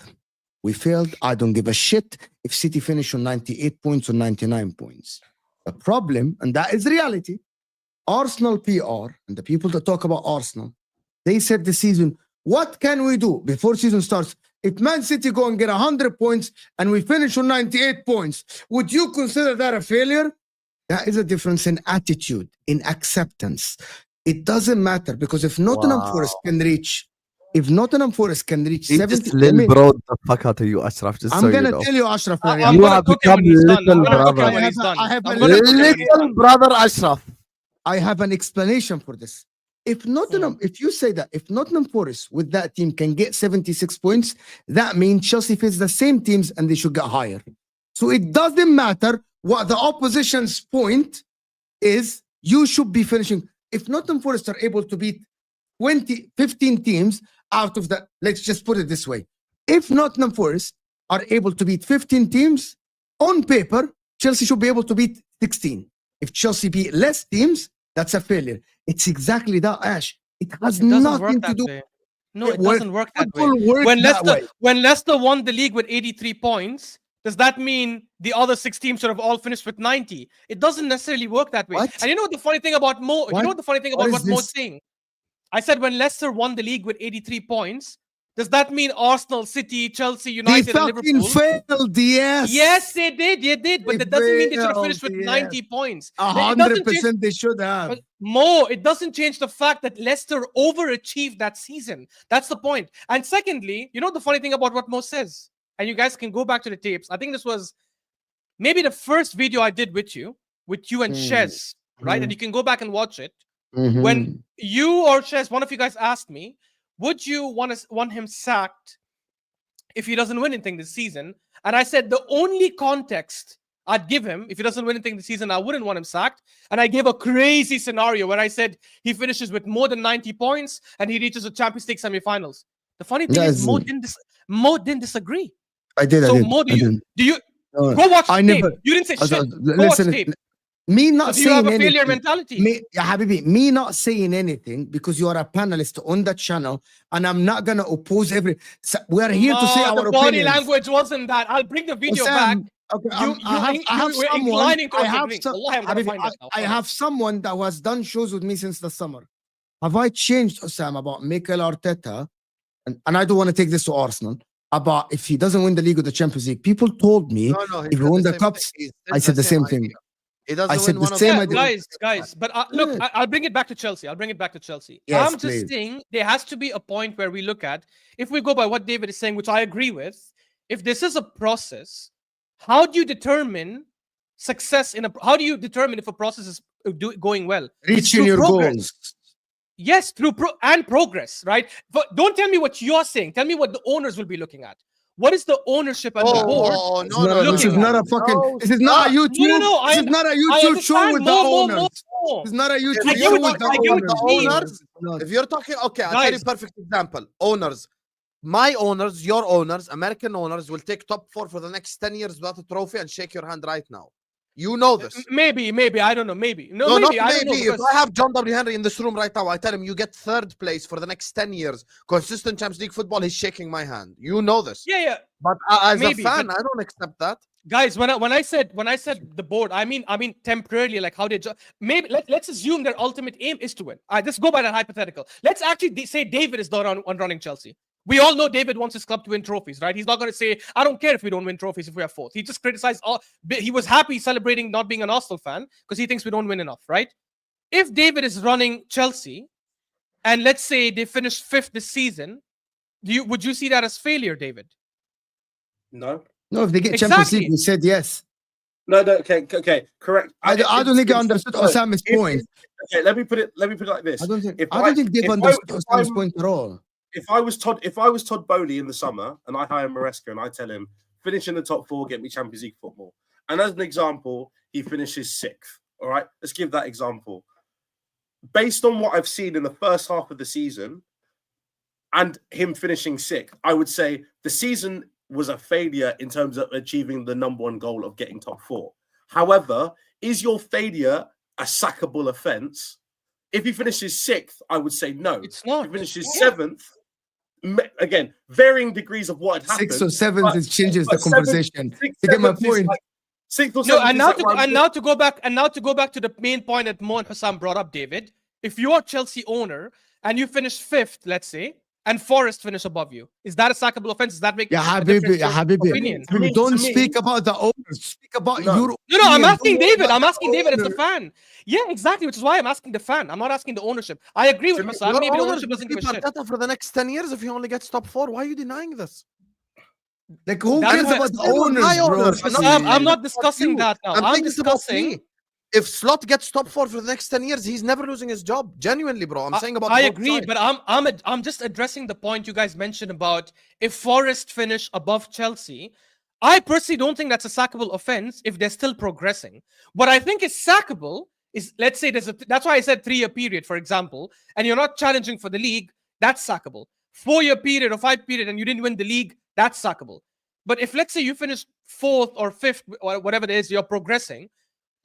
We failed. I don't give a shit if City finish on 98 points or 99 points. The problem, and that is reality, Arsenal PR and the people that talk about Arsenal, they said this season, what can we do? Before season starts, If Man City go and get 100 points and we finish on 98 points, would you consider that a failure? That is a difference in attitude, in acceptance. It doesn't matter because if Nottingham Forest can reach, He 70, just little bro the fuck out of you, Ashraf. Just I'm so gonna you know. tell you, Ashraf. I'm You gonna have cook him when become he's done. I'm little gonna cook brother. him when he's done. I have I'm a gonna cook him when he's Little done. brother Ashraf. I have an explanation for this. If Nottingham, if you say that, if Nottingham Forest with that team can get 76 points, that means Chelsea faces the same teams and they should get higher. So it doesn't matter what the opposition's point is, you should be finishing. If Nottingham Forest are able to beat 15 teams out of the, let's just put it this way. If Nottingham Forest are able to beat 15 teams, on paper, Chelsea should be able to beat 16. If Chelsea beat less teams, that's a failure. It's exactly that, Ash. It has It doesn't nothing work to that do. way. No, it Well, doesn't work that way. football works When that way. Leicester won the league with 83 points, does that mean the other 6 teams should have all finished with 90? It doesn't necessarily work that way. What? And you know what the funny thing about Mo? You know what the funny thing What about is what Mo's this? saying? I said when Leicester won the league with 83 points, does that mean Arsenal, City, Chelsea, They United, and fucking Liverpool? failed, yes. Yes, they did. But They that doesn't mean they should have failed, finished with yes. 90 points. It doesn't change 100% they should have. but Mo, it doesn't change the fact that Leicester overachieved that season. That's the point. And secondly, you know the funny thing about what Mo says, and you guys can go back to the tapes. I think this was maybe the first video I did with you and Shez, right? And you can go back and watch it. When you or Shez, one of you guys asked me, would you want him sacked if he doesn't win anything this season? And I said the only context I'd give him if he doesn't win anything this season, I wouldn't want him sacked. And I gave a crazy scenario where I said he finishes with more than 90 points and he reaches the Champions League semifinals. The funny thing is Mo didn't disagree. I did. So I did. Mo, I did. do you No, go watch I the tape? never- You didn't say shit. Go watch Listen, the tape. me So not do you have saying a failure anything. mentality? Me not saying anything because you are a panelist on that channel, and I'm not gonna oppose every. We are here to say No, our the body opinions. language wasn't that. I'll bring the video Sam, back. okay, You were inclining towards agreeing. Wallah, I'm gonna Habibi, find that now. I have someone that has done shows with me since the summer. Have I changed, Osam, about Mikel Arteta? And I don't want to take this to Arsenal. About if he doesn't win the league or the Champions League, people told me No, if he won the cups, I said the same thing. He doesn't I said win the one of same them. idea. Guys, but look, Yeah. I'll bring it back to Chelsea. Yes, I'm just please. saying there has to be a point where we look at, if we go by what David is saying, which I agree with, if this is a process, how do you determine success how do you determine if a process is going well? It's Reaching through your progress. goals. Yes, through progress, right? But don't tell me what you're saying. Tell me what the owners will be looking at. What is the ownership and the board? This is not a fucking. This is not a YouTube. No, This is not a YouTube show with the owners. This is not a YouTube show with the owners. owners. If you're talking, okay, I'll tell you Guys. a perfect example. Owners, my owners, your owners, American owners will take top 4 for the next 10 years without a trophy and shake your hand right now. You know this. Maybe, I don't know. Maybe. No, maybe, not I don't know. maybe. If because- I have John W. Henry in this room right now, I tell him you get 3rd place for the next 10 years. Consistent Champions League football, he's shaking my hand. You know this. Yeah. But as Maybe, a fan, but- I don't accept that. Guys, when I said the board, I mean temporarily, like how they maybe let's assume their ultimate aim is to win. Just go by that hypothetical. Let's actually say David is the one running Chelsea. We all know David wants his club to win trophies, right? He's not going to say, I don't care if we don't win trophies if we are 4th. He just criticized he was happy celebrating not being an Arsenal fan because he thinks we don't win enough, right? If David is running Chelsea and let's say they finish 5th this season, would you see that as failure, David? No. No, if they get Champions Exactly. League, we said yes. No, okay, correct. I don't think you understood Osam's point. Okay, let me put it like this. I don't think if they've understood Osam's point at all. If I was Todd Bowley in the summer and I hire Maresca and I tell him finish in the top 4, get me Champions League football, and as an example, he finishes 6th. All right, let's give that example. Based on what I've seen in the first half of the season, and him finishing 6th, I would say the season was a failure in terms of achieving the #1 goal of getting top 4. However, is your failure a sackable offence? If he finishes 6th, I would say no. It's not. If he finishes 7th, again, varying degrees of what had happened. 6 or 7 but- it changes the but 7th, conversation. 6th, You get my 7th is point? like- 6th or 7th No, is like now to go back to the main point that Mo and Hassam brought up, David. If you're a Chelsea owner and you finish 5th, let's say, and Forest finish above you, is that a sackable offense? Does that make Yeah, a difference Habibi, to your Habibi. opinion? To me- Don't to me- speak about the owners. Speak about No. your. No, I'm opinion. asking Don't David. about I'm the asking David as the owner. fan. Yeah, exactly. Which is why I'm asking the fan. I'm not asking the ownership. I agree with To me, Hassan. Your Maybe the owners ownership will doesn't give keep a shit. Arteta for the next 10 years if he only gets top 4. Why are you denying this? Like, who That's cares why- about the Still with owners, my bro? owners. But not Sam, saying I'm not about discussing you. that now. I'm I'm thinking about discussing. me. If Slot gets top 4 for the next 10 years, he's never losing his job. Genuinely, bro. I'm saying about I both agree, sides. but I'm just addressing the point you guys mentioned about if Forest finish above Chelsea. I personally don't think that's a sackable offense if they're still progressing. What I think is sackable is, let's say that's why I said 3-year period, for example, and you're not challenging for the league, that's sackable. 4-year period or 5 period and you didn't win the league, that's sackable. But if, let's say, you finish 4th or 5th or whatever it is, you're progressing,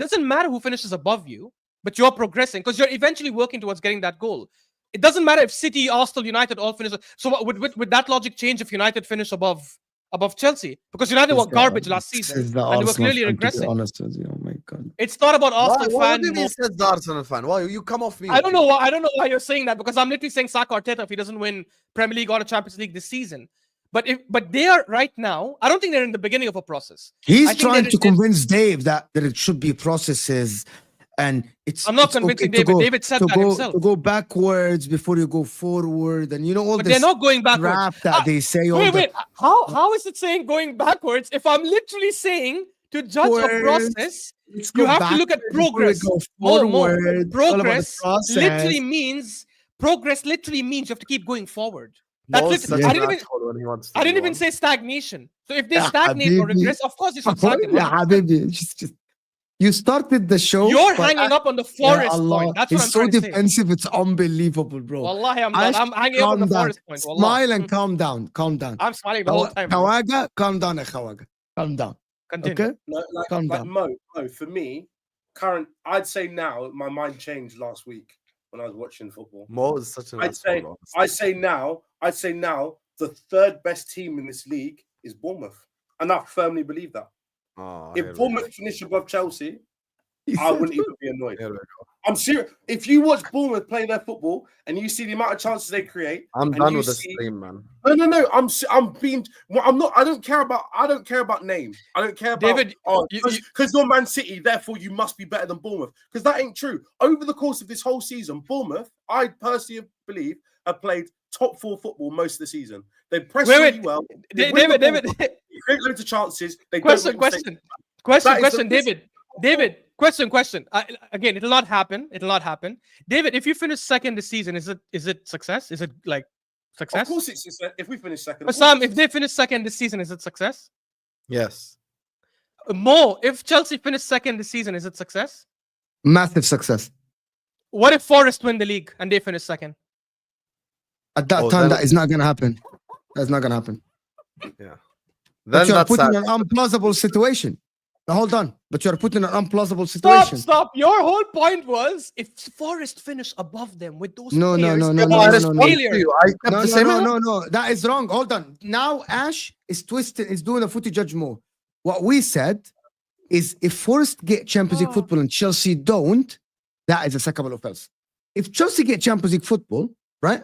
doesn't matter who finishes above you, but you're progressing because you're eventually working towards getting that goal. It doesn't matter if City, Arsenal, United all finish. So would that logic change if United finish above Chelsea? Because United were garbage last season This is the and they were Arsenal clearly fan, to be regressing. honest with you. Oh my god. It's not about Why, Arsenal what fan. do you mean says the Arsenal fan? Why you come off me? I don't know why. I don't know why you're saying that because I'm literally saying sack Arteta if he doesn't win Premier League or a Champions League this season. But they are right now. I don't think they're in the beginning of a process. I He's think trying they're- to convince Dave that it should be processes, and it's. I'm not it's convincing okay to David. go- David said to that go, himself. To go backwards before you go forward, and all But this they're not going backwards. crap that they say. all Wait, the wait. How is it saying going backwards if I'm literally saying to judge a Backwards. process, Let's you go have to look at backwards before we progress. go More. forward. It's all about the Progress process. literally means you have to keep going forward. That's Mo's literally, such I an didn't even asshole when he wants to I be didn't even one. say stagnation. So if they Yeah, stagnate or Habibi. regress, of course you should sack him. Yeah, 100%. Habibi, just you started the show. You're but hanging up on the Ya Forest Allah, point. That's he's what I'm so trying to say. defensive. It's unbelievable, bro. Wallahi, I'm Ash, done. I'm hanging up on the calm down. Forest point. Wallah. Smile and calm down. Calm down. I'm smiling the whole time. bro. Kawaga, calm down, Kawaga. Calm down. Continue. Okay? No, Calm like down. Mo, for me, I'd say now, my mind changed last week when I was watching football. Mo is such an I'd say, asshole. honestly. I'd say now, the third best team in this league is Bournemouth. And I firmly believe that. Oh, here we If go. Bournemouth finish above Chelsea, He I said- wouldn't even be annoyed. Here we go. I'm serious. If you watch Bournemouth play their football and you see the amount of chances they create, I'm and done you with this see- stream, man. No. I'm being. Well, I'm not. I don't care about name. I don't care about. David, Because you're Man City, therefore you must be better than Bournemouth. Because that ain't true. Over the course of this whole season, Bournemouth, I personally believe, have played top 4 football most of the season. They press Wait, really well. They win the David. ball, they create loads of chances. They Question. don't make mistakes. Question. That is David. Question. Again, it'll not happen. David, if you finish second this season, is it success? Is it like success? Of course, it's if we finish second. But Sam, if they finish second this season, is it success? Yes. Mo, if Chelsea finish second this season, is it success? Massive success. What if Forest win the league and they finish second? At that Oh, time, then- that is not going to happen. That's not going to happen. Yeah. But Then you are that's putting sad. an unplausible situation. Now, hold on. But you are putting an unplausible situation. Stop. Your whole point was if Forest finish above them with those No, players, no. Yeah, but I it's respond to failure. you. I kept No, the same answer. no. That is wrong. Hold on. Now Ash is twisting, is doing a footy judge more. What we said is if Forest get Champions League Oh. football and Chelsea don't, that is a sackable offense. If Chelsea get Champions League football, right?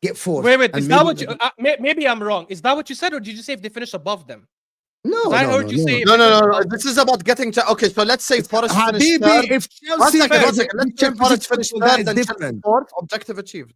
Get fourth. Wait. and Is that maybe- what you? Maybe I'm wrong. Is that what you said, or did you say if they finish above them? No, 'Cause I no, heard no, you no. say if No. they finish above This is about getting. Okay, so let's say Forest finish Habibi, third. if One Chelsea second, gets Let's say Champions Forest League finish football, that third, is then Chelsea different. fourth. Objective achieved.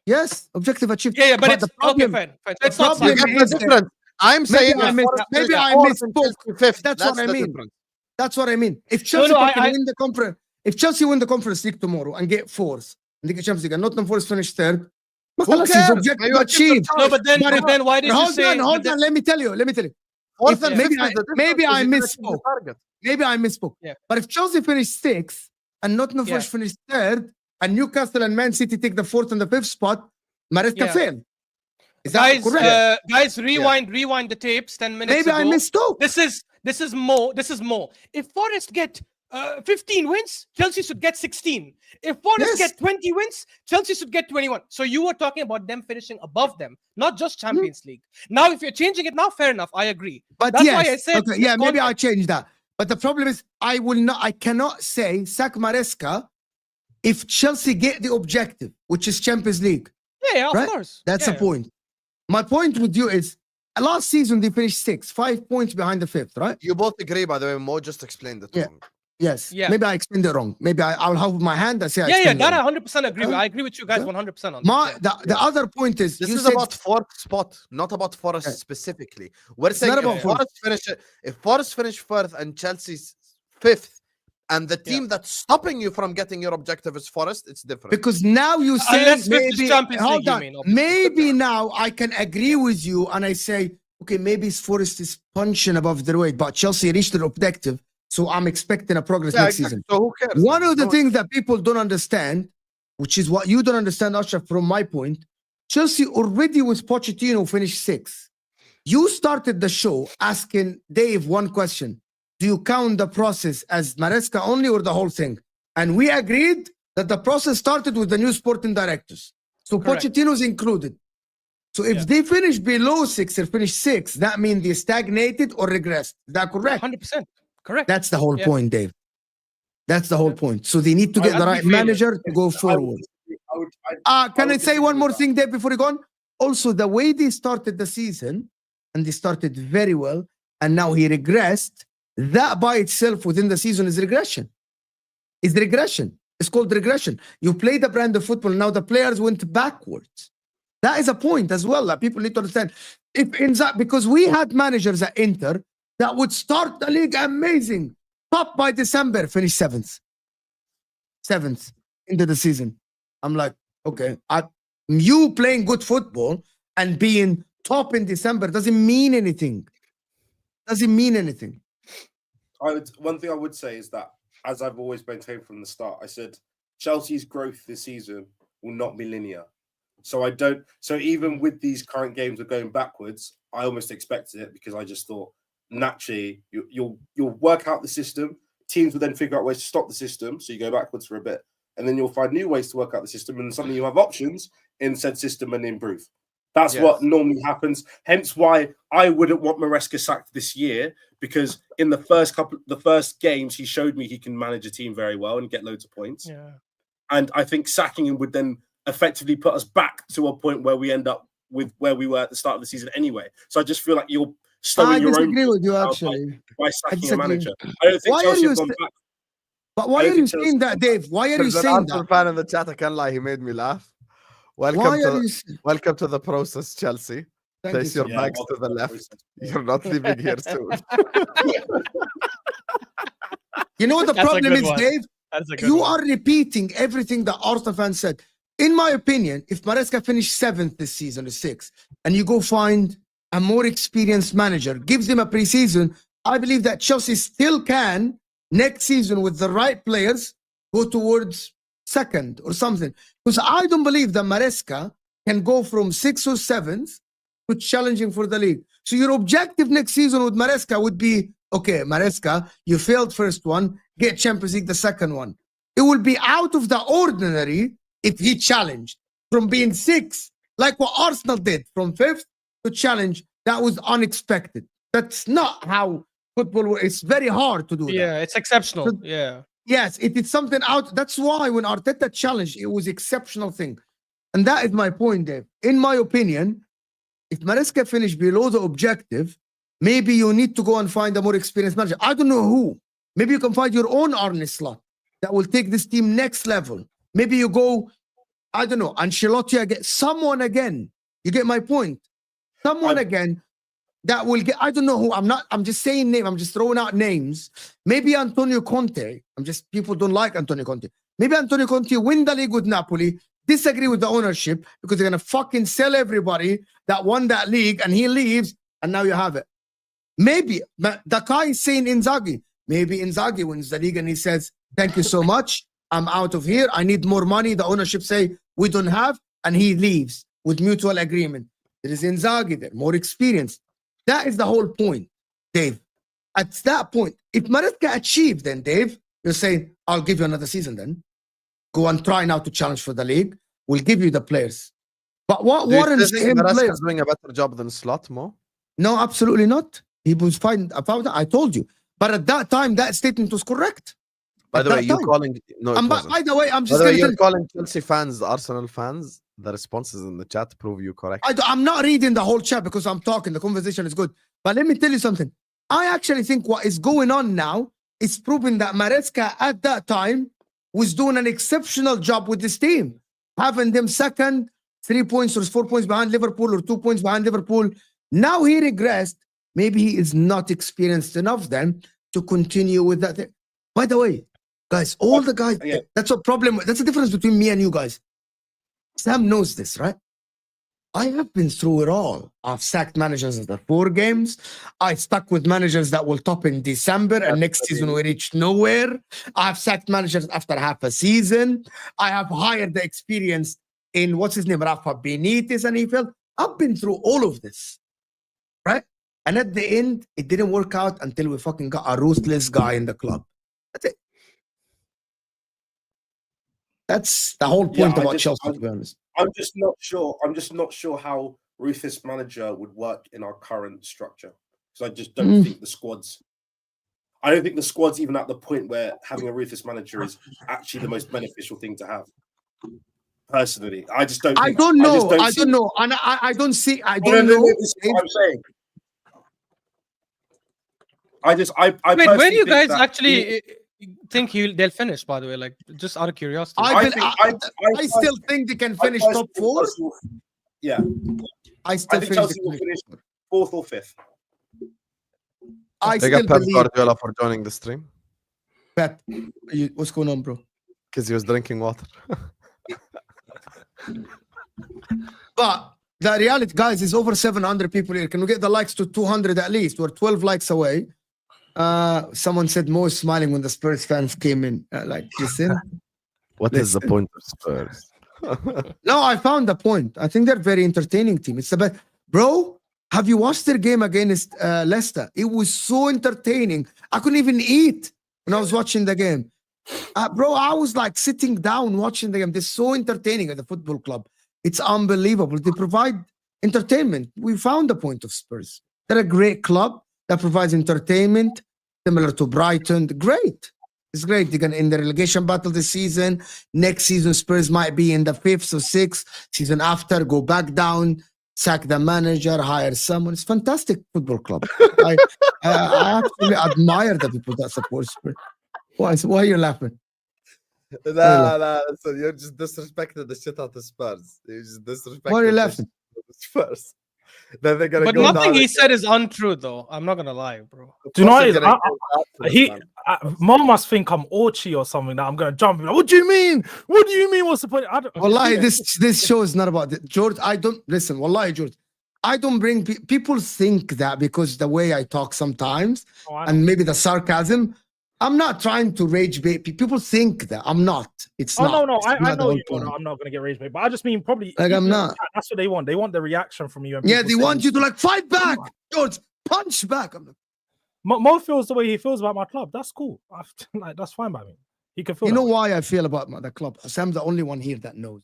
Yes, objective achieved. Yeah, but it's the okay. problem, Fine. It's not problem You sackable. get the is- difference. I'm saying I if missed- Forest maybe finish I fourth and misspoke. Chelsea fifth. That's what I the mean. difference. That's what I mean. If Chelsea no, fucking I- win the conference, if Chelsea win the Conference League tomorrow and get fourth in the Champions League and Nottingham Forest finish third, Who خلاص, cares? his objective You achieved achieved. the No, but then why did you Hold say? on, but hold then- on. Let me tell you. Fourth and maybe fifth I- is the difference, maybe I because you didn't achieve the misspoke. target. Maybe I misspoke. Yeah. But if Chelsea finish sixth and Nottingham Yeah. Forest finish third and Newcastle and Man City take the fourth and the fifth spot, Maresca Yeah. fail. Is that correct? Guys, rewind the tapes 10 minutes Maybe ago. I mistook. This is Mo. If Forest get 15 wins, Chelsea should get 16. If Forest Yes. get 20 wins, Chelsea should get 21. So you were talking about them finishing above them, not just Champions League. Now, if you're changing it now, fair enough. I agree. But That's yes, why I said okay, this yeah, maybe I'll context. change that. But the problem is, I cannot say sack Maresca if Chelsea get the objective, which is Champions League. Yeah, of Right? course. That's yeah. the point. My point with you is last season they finished 6, 5 points behind the 5th, right? You both agree, by the way. Mo just explained it Yeah. wrong. Yes. Yeah. Maybe I explained it wrong. Maybe I'll have my hand. I say I Yeah, explained it that wrong. I 100% agree with. I agree with you guys 100% on that. Yeah. The other point is This you is said about fourth spot, not about Forest Yeah. specifically. We're It's saying not if about Forest finish fourth and Chelsea's fifth, and the team that's stopping you from getting your objective is Forest, it's different. because now you say Unless fifth is maybe Champions League, hold you on. mean, obviously. Maybe now I can agree with you and I say, okay, maybe Forest is punching above their weight, but Chelsea reached their objective, so I'm expecting a progress next season. So who cares? One of the things that people don't understand, which is what you don't understand, Ashraf, from my point, Chelsea already with Pochettino finished 6th. You started the show asking Dave one question. Do you count the process as Maresca only or the whole thing? And we agreed that the process started with the new sporting directors. So Correct. Pochettino's included. So if they finish below 6 or finish 6, that means they stagnated or regressed. Is that correct? 100%. Correct. That's the whole point, Dave. That's the whole point. So they need to get the I'd be right failure. manager to go forward. Can I say one more thing, Dave, before you go on? Also, the way they started the season, and they started very well, and now he regressed, that by itself within the season is regression. It's called regression. You play the brand of football, now the players went backwards. That is a point as well that people need to understand. Because we had managers at Inter that would start the league amazing, top by December, finish 7th into the season. I'm like, okay, you playing good football and being top in December doesn't mean anything. One thing I would say is that, as I've always maintained from the start, I said Chelsea's growth this season will not be linear. So even with these current games of going backwards, I almost expected it because I just thought naturally you'll work out the system. Teams will then figure out ways to stop the system, so you go backwards for a bit, and then you'll find new ways to work out the system, and suddenly you have options in said system and improve. That's what normally happens. Hence why I wouldn't want Maresca sacked this year, because in the first games, he showed me he can manage a team very well and get loads of points. Yeah. And I think sacking him would then effectively put us back to a point where we end up with where we were at the start of the season anyway. So I just feel like you're stowing your own. I disagree with you, actually. By sacking a manager. I don't think Chelsea have gone back. But why are you saying that, Dave? Why are you saying that? Fan in the chat, I can't lie, he made me laugh. Welcome to the process, Chelsea. Place your bags to the left. You're not leaving here soon. You know what the problem is, Dave? You are are repeating everything that Arsenal fans said. In my opinion, if Maresca finished 7th this season or 6th, and you go find a more experienced manager, gives him a preseason, I believe that Chelsea still can, next season with the right players, go towards 2nd or something. Because I don't believe that Maresca can go from 6th or 7th to challenging for the league. So your objective next season with Maresca would be, okay, Maresca, you failed first one, get Champions League the second one. It will be out of the ordinary if he challenged from being 6th, like what Arsenal did, from 5th to challenge. That was unexpected. That's not how football works. It's very hard to do that. Yeah, it's exceptional. So, yeah. Yes, it is something out. That's why when Arteta challenged, it was exceptional thing. And that is my point, Dave. In my opinion, if Maresca finished below the objective, maybe you need to go and find a more experienced manager. I don't know who. Maybe you can find your own Arne Slot that will take this team next level. Maybe you go, I don't know, Ancelotti again, someone again. You get my point? Someone again that will get, I don't know who. I'm just saying name. I'm just throwing out names. Maybe Antonio Conte. People don't like Antonio Conte. Maybe Antonio Conte win the league with Napoli, disagree with the ownership because they're going to fucking sell everybody that won that league, and he leaves, and now you have it. Maybe the guy is saying Inzaghi. Maybe Inzaghi wins the league and he says, thank you so much. I'm out of here. I need more money. The ownership say we don't have, and he leaves with mutual agreement. There is Inzaghi there, more experience. That is the whole point, Dave. At that point, if Maresca achieved, then Dave, you're saying, I'll give you another season then. Go and try now to challenge for the league. We'll give you the players. But what warrants him players? Doing a better job than Slot, Mo? No, absolutely not. He was fine about that. I told you. But at that time, that statement was correct. By the way, that you're time. calling no, it wasn't. By the way, I'm By just the way, going to you're calling Chelsea fans Arsenal fans. The responses in the chat prove you correct. I'm not reading the whole chat because I'm talking. The conversation is good. But let me tell you something. I actually think what is going on now is proving that Maresca at that time was doing an exceptional job with this team, having them second, 3 points or 4 points behind Liverpool or 2 points behind Liverpool. Now he regressed. Maybe he is not experienced enough then to continue with that thing. By the way, guys, all the guys, that's a problem. That's the difference between me and you guys. Sam knows this, right? I have been through it all. I've sacked managers after 4 games. I stuck with managers that will top in December and next season we reach nowhere. I've sacked managers after half a season. I have hired the experience in, what's his name, Rafa Benitez, and he failed. I've been through all of this, right? And at the end, it didn't work out until we fucking got a ruthless guy in the club. That's it. That's the whole point about Chelsea, to be honest. I'm just not sure. I'm just not sure how ruthless manager would work in our current structure. Because I just don't think the squad's. I don't think the squad's even at the point where having a ruthless manager is actually the most beneficial thing to have. Personally, I just don't. I don't know. I don't know. And I don't see. I don't know. This is what I'm saying. I Wait, where do you think guys actually think they'll finish? By the way, like just out of curiosity. I still think they can finish top 4. Yeah, I still think Chelsea will finish 4th or 5th. I Big still up Pep believe. Guardiola for joining the stream Pep, what's going on, bro? because he was drinking water. But the reality, guys, is over 700 people here. Can we get the likes to 200 at least? We're 12 likes away. Someone said Mo is smiling when the Spurs fans came in. Like, listen. What is the point of Spurs? No, I found the point. I think they're a very entertaining team. It's the best. Bro, have you watched their game against Leicester? It was so entertaining. I couldn't even eat when I was watching the game. Bro, I was like sitting down watching the game. They're so entertaining at the football club. It's unbelievable. They provide entertainment. We found the point of Spurs. They're a great club that provides entertainment, similar to Brighton. Great. It's great. They're going to end the relegation battle this season. Next season, Spurs might be in the 5th or 6th. Season after, go back down, sack the manager, hire someone. It's a fantastic football club. I actually admire the people that support Spurs. Why are you laughing? No, so you're just disrespecting the shit out of Spurs. You just disrespecting. Why are you laughing? Spurs. Then they're gonna But go nothing down he again. said is untrue, though. I'm not gonna lie, bro. Do you know what Of it course is? they're gonna go down, Mom must think I'm Orchie or something. That I'm gonna jump. Like, what do you mean? What do you mean? What's the point? I don't. Wallahi, this show is not about it. George, I don't listen. Wallahi, George, I don't bring people think that because the way I talk sometimes and maybe the sarcasm. I'm not trying to rage bait. People think that I'm not. It's not. No. I know you. Point. I'm not gonna get rage bait, but I just mean probably. Like I'm not. That's what they want. They want the reaction from you. And Yeah, they want you to like fight back, George. Punch back. I'm like, Mo feels the way he feels about my club. That's cool. Like that's fine by me. He can feel. You know why I feel about the club? Sam's the only one here that knows.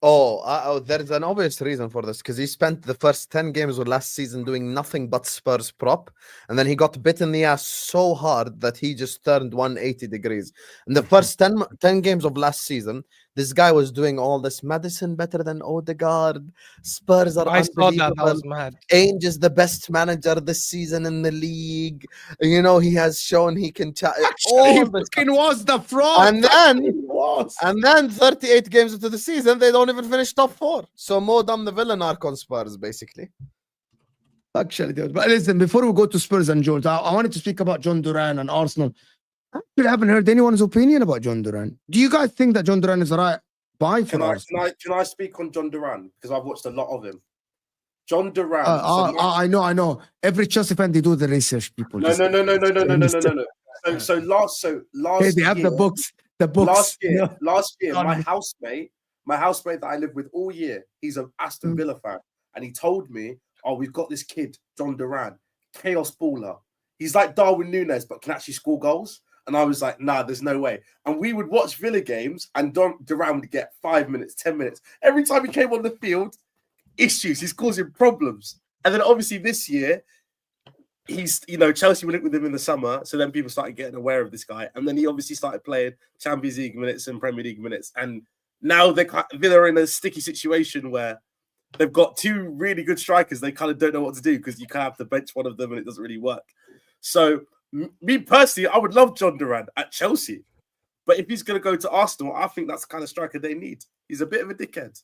There's an obvious reason for this because he spent the first 10 games of last season doing nothing but Spurs prop, and then he got bit in the ass so hard that he just turned 180 degrees. In the first 10 games of last season, this guy was doing all this Madison better than Odegaard. Spurs are I saw unbelievable. that. I was mad. Ainge is the best manager this season in the league. You know, he has shown he can Actually, fucking was the fraud. And then 38 games into the season, they don't even finish top 4. So Mo Dam the villain arc on Spurs, basically. Actually, dude. But listen, before we go to Spurs and George, I wanted to speak about John Duran and Arsenal. I actually haven't heard anyone's opinion about John Duran. Do you guys think that John Duran is the right buy for Arsenal? Can I speak on John Duran? Because I've watched a lot of him. John Duran. I know. Every Chelsea fan, they do the research, people. No. So last hey, they have year, the books. The books. Last year, my housemate that I lived with all year, he's an Aston Villa fan, and he told me, "Oh, we've got this kid, John Duran, chaos baller. He's like Darwin Núñez, but can actually score goals." And I was like, "Nah, there's no way." And we would watch Villa games, and Duran would get 5 minutes, 10 minutes every time he came on the field. Issues. He's causing problems. And then obviously this year, he's, Chelsea were linked with him in the summer, so then people started getting aware of this guy, and then he obviously started playing Champions League minutes and Premier League minutes, and now they're in a sticky situation where they've got two really good strikers. They kind of don't know what to do because you kind of have to bench one of them, and it doesn't really work. So, me personally, I would love John Duran at Chelsea, but if he's going to go to Arsenal, I think that's the kind of striker they need. He's a bit of a dickhead.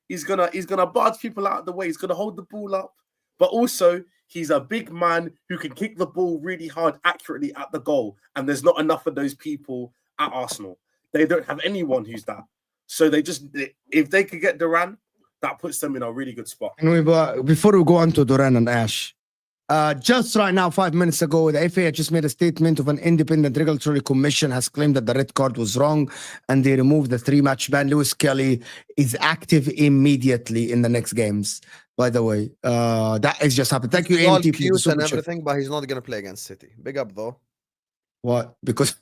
He's gonna barge people out of the way. He's gonna hold the ball up, but also he's a big man who can kick the ball really hard, accurately at the goal. And there's not enough of those people at Arsenal. They don't have anyone who's that. So if they could get Duran, that puts them in a really good spot. And before we go on to Duran and Ash, just right now, 5 minutes ago, the FA just made a statement of an independent regulatory commission has claimed that the red card was wrong and they removed the 3-match ban. Lewis Kelly is active immediately in the next games, by the way. That has just happened. Thank you, He's all AMT. cute and everything, but he's not going to play against City. Big up, though. What? Because...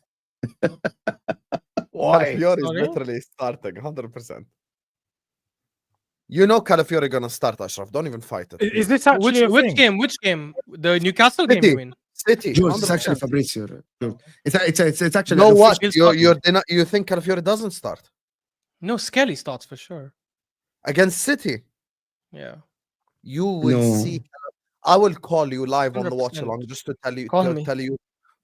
Why? Calafiori is literally starting, 100%. You know Calafiori gonna start, Ashraf. Don't even fight it. Is this actually which game? Which game? The Newcastle game, you mean? City. George, it's actually Fabrizio. It's actually... No, what? You think Calafiori doesn't start? No, Skelly starts for sure. Against City? Yeah. You will see. I will call you live on the 100%. watch along just to tell you. Tell me.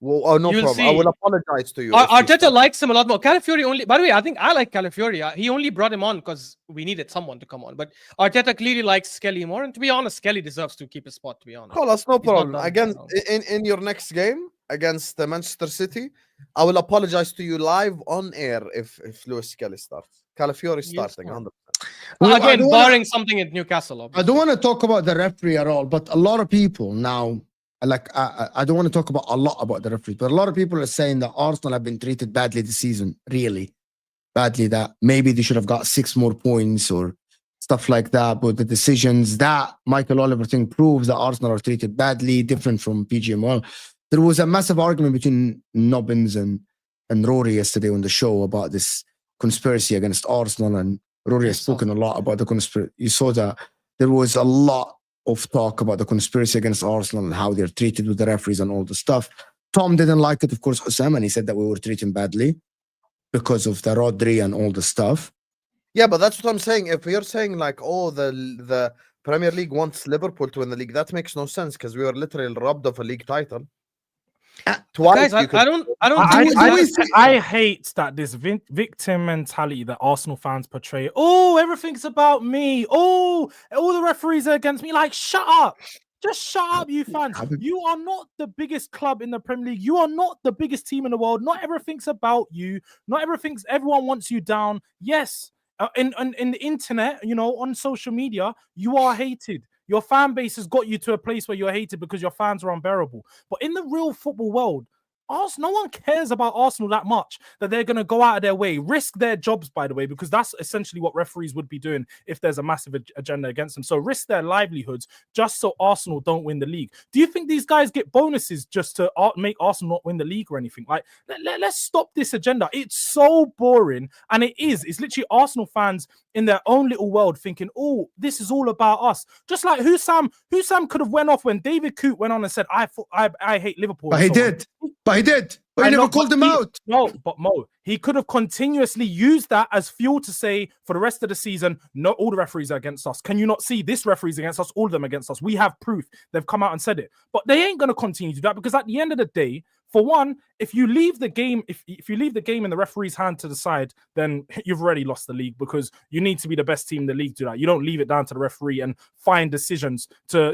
Well, oh, no You'll problem. I see. will apologize to you. Arteta likes him a lot more. Calafiori only. By the way, I think I like Calafiori. He only brought him on because we needed someone to come on. But Arteta clearly likes Skelly more. And to be honest, Skelly deserves to keep his spot. To be honest, Call us, no problem. done, Again, so. in your next game against Manchester City, I will apologize to you live on air if Lewis Skelly starts. Calafiori starting, 100%. Well, Again, barring something at Newcastle. Obviously. I don't want to talk about the referee at all, but a lot of people now, I don't want to talk about a lot about the referee, but a lot of people are saying that Arsenal have been treated badly this season, really badly, that maybe they should have got 6 more points or stuff like that. But the decisions that Michael Oliver thing proves that Arsenal are treated badly, different from PGMOL. There was a massive argument between Nobbins and Rory yesterday on the show about this conspiracy against Arsenal, and Rory has spoken a lot about the conspiracy. You saw that there was a lot of talk about the conspiracy against Arsenal and how they're treated with the referees and all the stuff. Tom didn't like it, of course, Hussam, and he said that we were treating badly because of the Rodri and all the stuff. Yeah, but that's what I'm saying. If you're saying like, oh, the Premier League wants Liverpool to win the league, that makes no sense because we were literally robbed of a league title. Twice. Guys, I hate that this victim mentality that Arsenal fans portray. Oh, everything's about me. Oh, all the referees are against me. Like, shut up. Just shut up, you fans. You are not the biggest club in the Premier League. You are not the biggest team in the world. Not everything's about you. Not everyone wants you down. Yes, in the internet, on social media, you are hated. Your fan base has got you to a place where you're hated because your fans are unbearable. But in the real football world, no one cares about Arsenal that much that they're going to go out of their way, risk their jobs, by the way, because that's essentially what referees would be doing if there's a massive agenda against them. So risk their livelihoods just so Arsenal don't win the league. Do you think these guys get bonuses just to make Arsenal not win the league or anything? Like, let's stop this agenda. It's so boring, and it is. It's literally Arsenal fans in their own little world thinking, oh, this is all about us. Just like Hussam could have went off when David Coote went on and said, I hate Liverpool. But he did. But he did. But he never called him out. No, but Mo, he could have continuously used that as fuel to say for the rest of the season, no, all the referees are against us. Can you not see this referee's against us? All of them against us. We have proof. They've come out and said it. But they ain't going to continue to do that because at the end of the day, for one, if you leave the game, if you leave the game in the referee's hand to the side, then you've already lost the league because you need to be the best team in the league to do that. You don't leave it down to the referee and find decisions to,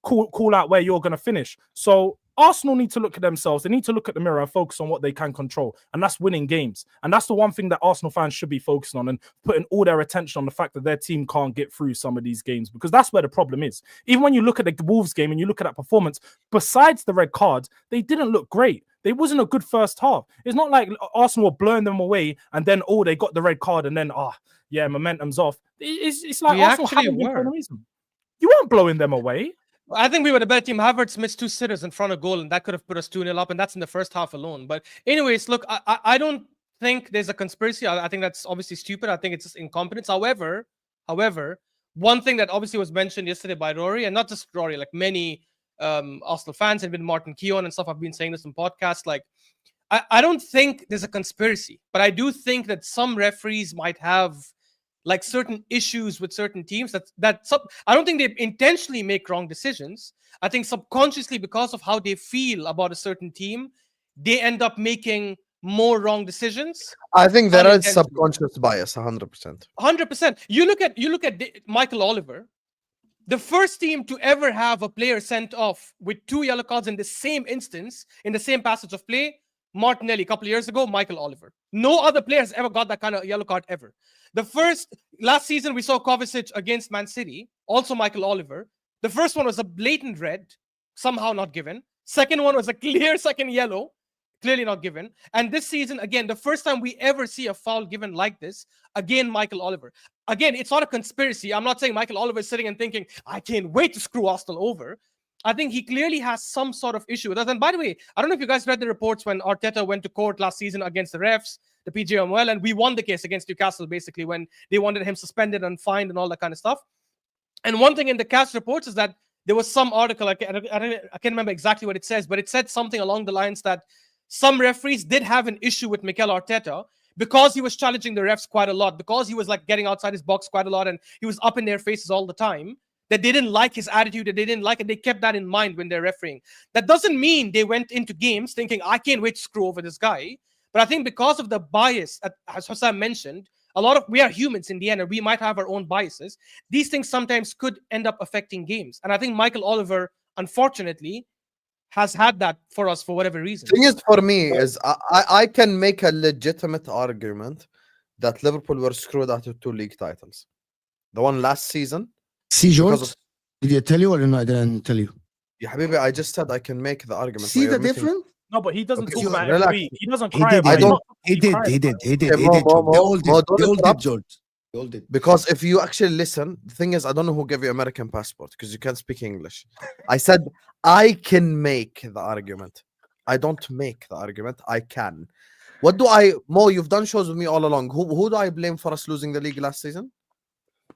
call out where you're going to finish. So Arsenal need to look at themselves. They need to look at the mirror and focus on what they can control. And that's winning games. And that's the one thing that Arsenal fans should be focusing on and putting all their attention on the fact that their team can't get through some of these games because that's where the problem is. Even when you look at the Wolves game and you look at that performance, besides the red cards, they didn't look great. They wasn't a good first half. It's not like Arsenal were blowing them away and then, they got the red card and then, momentum's off. It's like Arsenal haven't been for no reason. You weren't blowing them away. I think we were the better team. Havertz missed 2 sitters in front of goal, and that could have put us 2-0 up, and that's in the first half alone. But anyways, look, I don't think there's a conspiracy. I think that's obviously stupid. I think it's just incompetence. However, one thing that obviously was mentioned yesterday by Rory, and not just Rory, like many Arsenal fans, and with Martin Keown and stuff. I've been saying this in podcasts. Like, I don't think there's a conspiracy, but I do think that some referees might have like certain issues with certain teams I don't think they intentionally make wrong decisions. I think subconsciously, because of how they feel about a certain team, they end up making more wrong decisions. I think there is unintentionally. subconscious bias, 100%. 100%. You look at Michael Oliver, the first team to ever have a player sent off with 2 yellow cards in the same instance, in the same passage of play. Martinelli, a couple of years ago, Michael Oliver. No other player has ever got that kind of yellow card ever. Last season, we saw Kovacic against Man City, also Michael Oliver. The first one was a blatant red, somehow not given. Second one was a clear second yellow, clearly not given. And this season, again, the first time we ever see a foul given like this, again, Michael Oliver. Again, it's not a conspiracy. I'm not saying Michael Oliver is sitting and thinking, I can't wait to screw Arsenal over. I think he clearly has some sort of issue with us. And by the way, I don't know if you guys read the reports when Arteta went to court last season against the refs, the PGMOL, and we won the case against Newcastle, basically, when they wanted him suspended and fined and all that kind of stuff. And one thing in the cast reports is that there was some article, I can't remember exactly what it says, but it said something along the lines that some referees did have an issue with Mikel Arteta because he was challenging the refs quite a lot, because he was like getting outside his box quite a lot, and he was up in their faces all the time, that they didn't like his attitude, that they didn't like it. They kept that in mind when they're refereeing. That doesn't mean they went into games thinking, I can't wait to screw over this guy. But I think because of the bias, as Hassan mentioned, we are humans in the end, and we might have our own biases. These things sometimes could end up affecting games. And I think Michael Oliver, unfortunately, has had that for us for whatever reason. The thing is, for me, is I can make a legitimate argument that Liverpool were screwed out of 2 league titles. The one last season. See, George, did I tell you or no? I didn't tell you. Yeah, Habibi, I just said I can make the argument. See the difference? No, but he doesn't Okay, talk about relax. every week. He doesn't cry about I it. don't- He did, Okay, They all did, interrupt. George. They all did. Because if you actually listen, the thing is, I don't know who gave you American passport because you can't speak English. I said I can make the argument. I don't make the argument. I can. Mo, you've done shows with me all along. Who do I blame for us losing the league last season?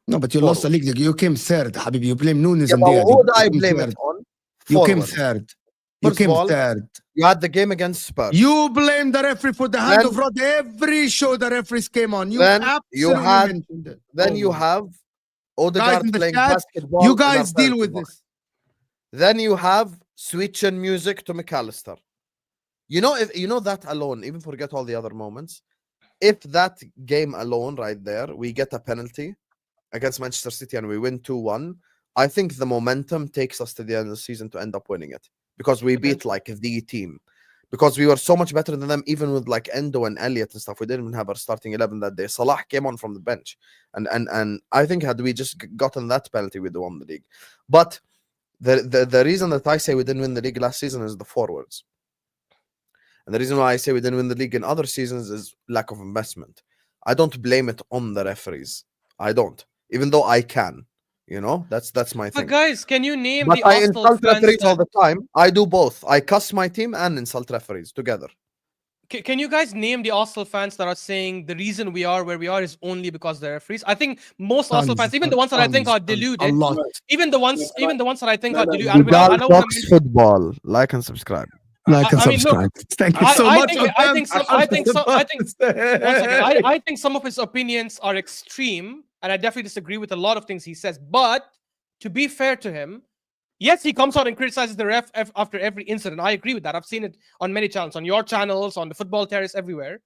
No, but you lost the league. You came third, Habibi. You blame Nunes Yeah, and but Diaz. who do I You came blame third. it on? You came Forward. third. You First came of all, third. You had the game against Spurs. You blame the referee for the hand Then- of Rod. Every show the referees came on. You Then absolutely mentioned it. Then Oh you my. have Guys Odegaard in the playing chat, basketball. you in guys our deal penalty with box. this. Then you have switching music to McAllister. If you know that alone, even forget all the other moments. If that game alone, right there, we get a penalty against Manchester City and we win 2-1, I think the momentum takes us to the end of the season to end up winning it because we beat like the team. Because we were so much better than them, even with like Endo and Elliott and stuff. We didn't even have our starting 11 that day. Salah came on from the bench, and I think had we just gotten that penalty, we'd won the league. But the reason that I say we didn't win the league last season is the forwards, and the reason why I say we didn't win the league in other seasons is lack of investment. I don't blame it on the referees. I don't, even though I can. That's my thing. But guys, can you name But the I Arsenal insult fans referees all that, the time. I do both. I cuss my team and insult referees together. Can you guys name the Arsenal fans that are saying the reason we are where we are is only because the referees? I think most Arsenal fans, even the ones that I think are deluded, A lot. even the ones that I think are deluded. We I don't got wanna Fox mention- Football. Like and subscribe. Like and I mean, look, subscribe. Thank you so I much. think- I think some- I think some- I think- One second. I think some of his opinions are extreme, and I definitely disagree with a lot of things he says. But to be fair to him, yes, he comes out and criticizes the ref after every incident. I agree with that. I've seen it on many channels, on your channels, on the Football Terrace, everywhere.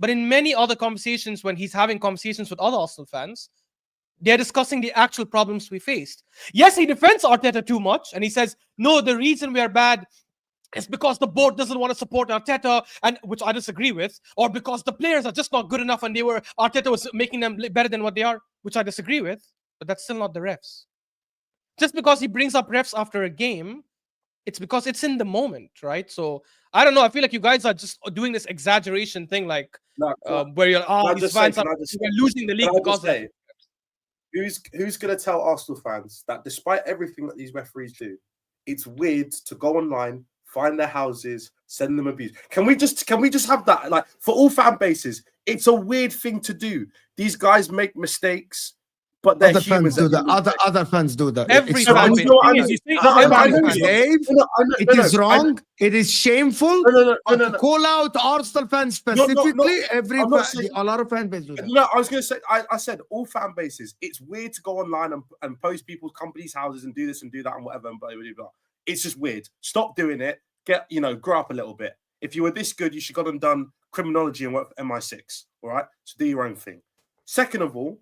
But in many other conversations, when he's having conversations with other Arsenal fans, they're discussing the actual problems we faced. Yes, he defends Arteta too much, and he says, no, the reason we are bad is because the board doesn't want to support Arteta, and which I disagree with, or because the players are just not good enough and Arteta was making them better than what they are, which I disagree with, but that's still not the refs. Just because he brings up refs after a game, it's because it's in the moment, right? So I don't know. I feel like you guys are just doing this exaggeration thing, like where you're these fans are losing the league because of it. Who's going to tell Arsenal fans that despite everything that these referees do, it's weird to go online, find their houses, send them abuse? Can we just have that? Like, for all fan bases, it's a weird thing to do. These guys make mistakes. but they're Other fans humans. do that. Other fans do that. Every It's fan wrong. base. The thing is, you see, I know It's Dave. It is wrong. It is shameful. No. To call out Arsenal fans specifically, I'm not saying- a lot of fan bases do that. No, I was going to say, I said all fan bases. It's weird to go online and post people's companies' houses and do this and do that and whatever and blah, blah, blah. It's just weird. Stop doing it. Grow up a little bit. If you were this good, you should have gone and done criminology and work for MI6. All right, so do your own thing. Second of all,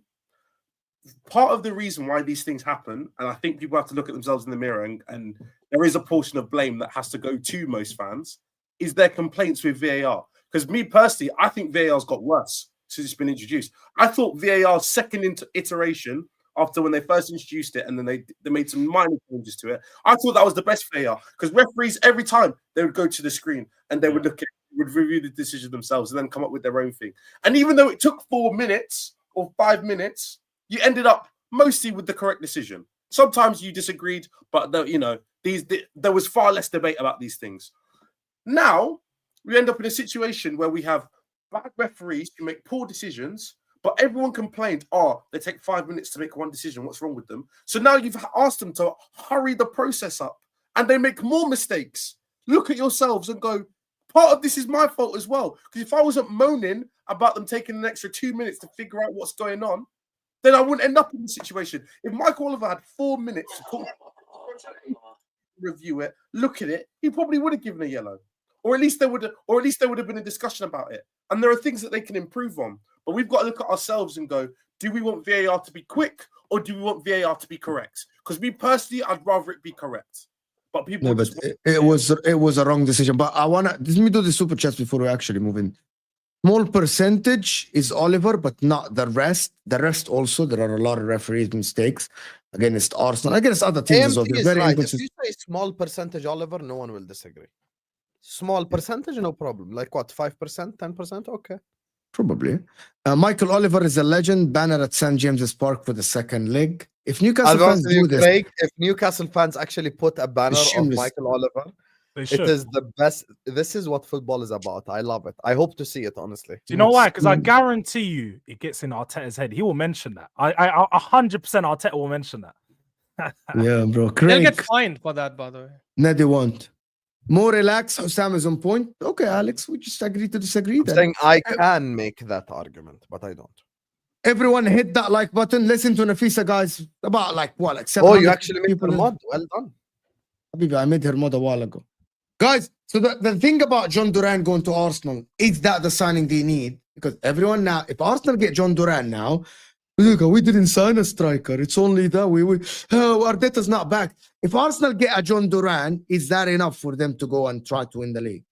part of the reason why these things happen, and I think people have to look at themselves in the mirror, and there is a portion of blame that has to go to most fans, is their complaints with VAR. Because me personally, I think VAR's got worse since it's been introduced. I thought VAR's second iteration, after when they first introduced it and then they made some minor changes to it, I thought that was the best VAR. Because referees, every time, they would go to the screen and they would would review the decision themselves and then come up with their own thing. And even though it took 4 minutes or 5 minutes, you ended up mostly with the correct decision. Sometimes you disagreed, but there was far less debate about these things. Now we end up in a situation where we have bad referees who make poor decisions, but everyone complained, they take 5 minutes to make one decision. What's wrong with them? So now you've asked them to hurry the process up and they make more mistakes. Look at yourselves and go, part of this is my fault as well. Because if I wasn't moaning about them taking an extra 2 minutes to figure out what's going on, then I wouldn't end up in this situation. If Michael Oliver had 4 minutes to review it, look at it, he probably would have given a yellow. Or at least there would have been a discussion about it. And there are things that they can improve on. But we've got to look at ourselves and go, do we want VAR to be quick or do we want VAR to be correct? Because me personally, I'd rather it be correct. But people it was a wrong decision. But let me do the super chats before we actually move in. Small percentage is Oliver, but not the rest. The rest also, there are a lot of referees mistakes against Arsenal, against other teams as well. AMT is Very right. If inconsistent. you say small percentage, Oliver, no one will disagree. Small percentage, no problem. Like what, 5%, 10%? Okay. Probably. Michael Oliver is a legend. Banner at St. James's Park for the second leg. If Newcastle fans do this, Craig, if Newcastle fans actually put a banner of shameless. Michael Oliver, it is the best. This is what football is about. I love it. I hope to see it, honestly. Do you know why? Because I guarantee you it gets in Arteta's head. He will mention that. I 100% Arteta will mention that. Yeah, bro. They'll Craig, get fined for that, by the way. no, they won't. More relaxed. Osam is on point. Okay, Alex, we just agree to disagree. I'm Then saying I can make that argument, but I don't. everyone hit that like button. Listen to Nafisa, guys. About like 700 Oh, you actually made people the in- mod. Well done. Habibi, I made her mod a while ago. Guys, so the thing about John Duran going to Arsenal, is that the signing they need? Because everyone now, if Arsenal get John Duran now, we didn't sign a striker. It's only that Arteta's not back. If Arsenal get a John Duran, is that enough for them to go and try to win the league?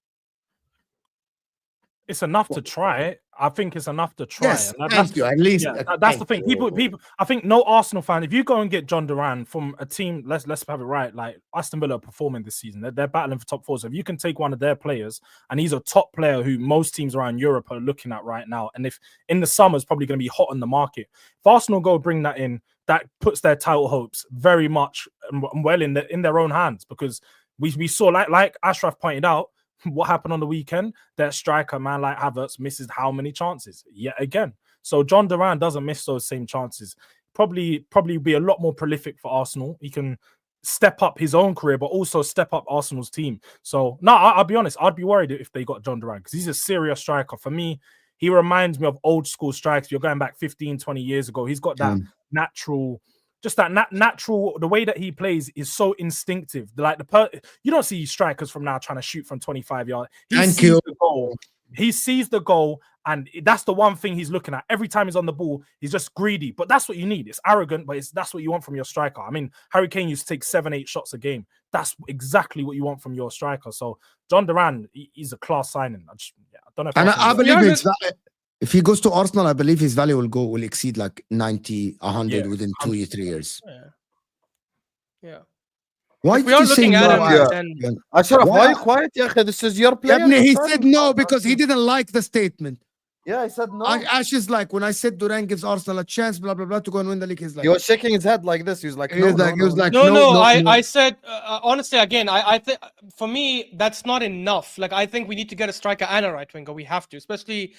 It's enough to try it. I think it's enough to try. Yes, And thank you. At least that's the thing. People. I think no Arsenal fan. If you go and get John Duran from a team, let's have it right. Like Aston Villa are performing this season. They're battling for top four. So if you can take one of their players, and he's a top player who most teams around Europe are looking at right now, and if in the summer is probably going to be hot on the market. If Arsenal go bring that in, that puts their title hopes very much well in their own hands, because we saw like Ashraf pointed out. What happened on the weekend? That striker, man like Havertz, misses how many chances yet again. So John Duran doesn't miss those same chances. Probably be a lot more prolific for Arsenal. He can step up his own career, but also step up Arsenal's team. So no, I'll be honest. I'd be worried if they got John Duran, because he's a serious striker. For me, he reminds me of old school strikers. You're going back 15, 20 years ago. He's got that natural. Just that natural, the way that he plays is so instinctive. Like you don't see strikers from now trying to shoot from 25 yards. He sees the goal, and that's the one thing he's looking at. Every time he's on the ball, he's just greedy. But that's what you need. It's arrogant, but that's what you want from your striker. I mean, Harry Kane used to take 7-8 shots a game. That's exactly what you want from your striker. So John Duran, he's a class signing. I don't know if I believe if he goes to Arsenal, I believe his value will exceed like 90, 100 within 2 or 3 years. Yeah. Why if we are looking at him, then Ashraf, why are you quiet? Yeah, this is your player. He said no because he didn't like the statement. Yeah, I said no. Ash is like, when I said Duran gives Arsenal a chance, blah blah blah, to go and win the league, he's like, He was shaking his head like this. He was like, he no, was no, like, no, no. No, no, no. I said honestly again. I think for me that's not enough. Like I think we need to get a striker and a right winger. We have to, especially.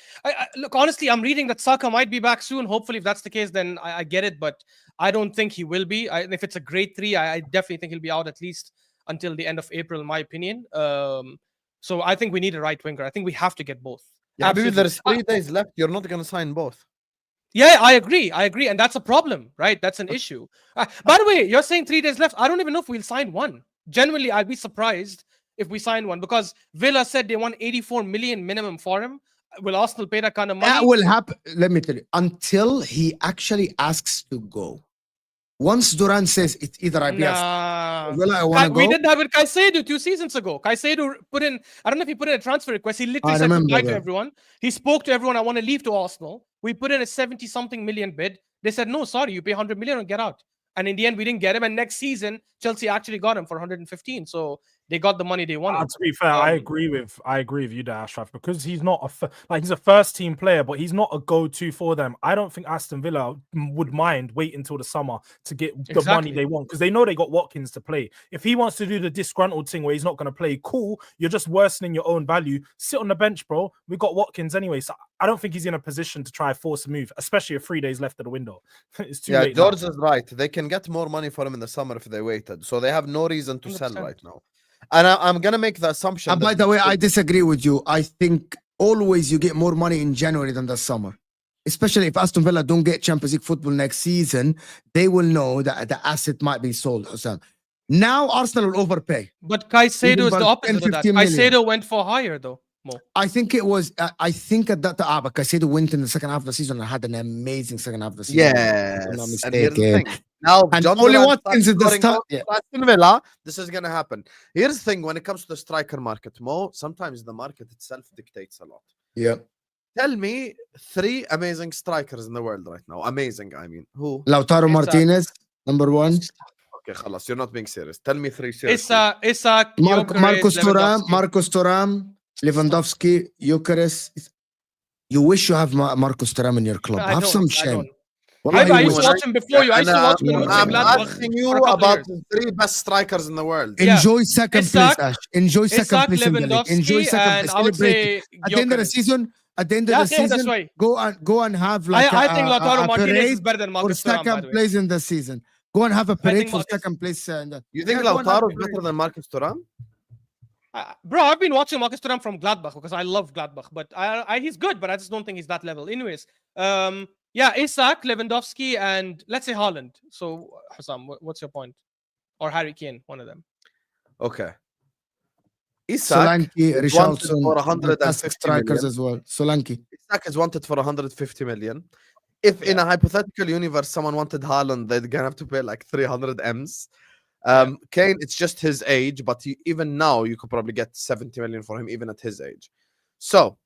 Look, honestly, I'm reading that Saka might be back soon. Hopefully, if that's the case, then I get it. But I don't think he will be. If it's a grade 3, I definitely think he'll be out at least until the end of April, in my opinion. So I think we need a right winger. I think we have to get both. Yeah, maybe Absolutely. there's 3 days left. You're not gonna sign both. Yeah, I agree, and that's a problem, right? That's an issue. By the way, you're saying 3 days left. I don't even know if we'll sign one. Genuinely, I'd be surprised if we sign one because Villa said they want 84 million minimum for him. Will Arsenal pay that kind of money? That will happen. Let me tell you, until he actually asks to go. Once Duran says it's either I want to go. We did that with Caicedo 2 seasons ago. Caicedo put in, I don't know if he put in a transfer request. He literally said goodbye to everyone. He spoke to everyone. I want to leave to Arsenal. We put in a 70-something million bid. They said, no, sorry, you pay 100 million and get out. And in the end, we didn't get him. And next season, Chelsea actually got him for 115. So they got the money they wanted. To be fair, I agree with you there, Ashraf, because he's not he's a first team player, but he's not a go-to for them. I don't think Aston Villa would mind wait until the summer to get the money they want because they know they got Watkins to play. If he wants to do the disgruntled thing where he's not going to play, cool. You're just worsening your own value. Sit on the bench, bro. We got Watkins anyway, so I don't think he's in a position to try force a move, especially with 3 days left of the window. It's too late. Yeah, George is right. They can get more money for him in the summer if they waited. So they have no reason to 100%. Sell right now. And I'm going to make the assumption. By the way, I disagree with you. I think always you get more money in January than the summer. Especially if Aston Villa don't get Champions League football next season, they will know that the asset might be sold. Now Arsenal will overpay. But Caicedo is the opposite of that. Caicedo went for higher though. Mo. I think it was. I think at that time, Caicedo went in the second half of the season and had an amazing second half of the season. Yes, I'm not mistaken. Now, and only Watkins is the start. Aston Villa, this is going to happen. Here's the thing: when it comes to the striker market, Mo, sometimes the market itself dictates a lot. Yeah. Tell me 3 amazing strikers in the world right now. Amazing, I mean, who? Lautaro Martinez, number 1. Okay, khalas, you're not being serious. Tell me 3 serious. Isak, Marcus Thuram, Lewandowski, Gyökeres. You wish you have Marcus Thuram in your club. Have some shame. I used to watch him before you. I used to watch him. I'm asking you about the 3 best strikers in the world. Enjoy second place, Ash. Enjoy second place in the league. Enjoy second place. I would say at the end of the season, go and have like I think Lautaro Martinez is better than Marcus Thuram, second place in the season. Go and have a parade for second place. You think Lautaro is better than Marcus Thuram? Bro, I've been watching Marcus Thuram from Gladbach because I love Gladbach, but he's good, but I just don't think he's that level. Anyways, yeah, Isak, Lewandowski, and let's say Haaland. So, Hussam, what's your point? Or Harry Kane, one of them. Okay. Isak Solanke, Richarlison, for 150 strikers as well. Solanke. Isak is wanted for 150 million. If in a hypothetical universe someone wanted Haaland, they're gonna have to pay like 300 M's. Kane, it's just his age, but even now you could probably get 70 million for him, even at his age. So,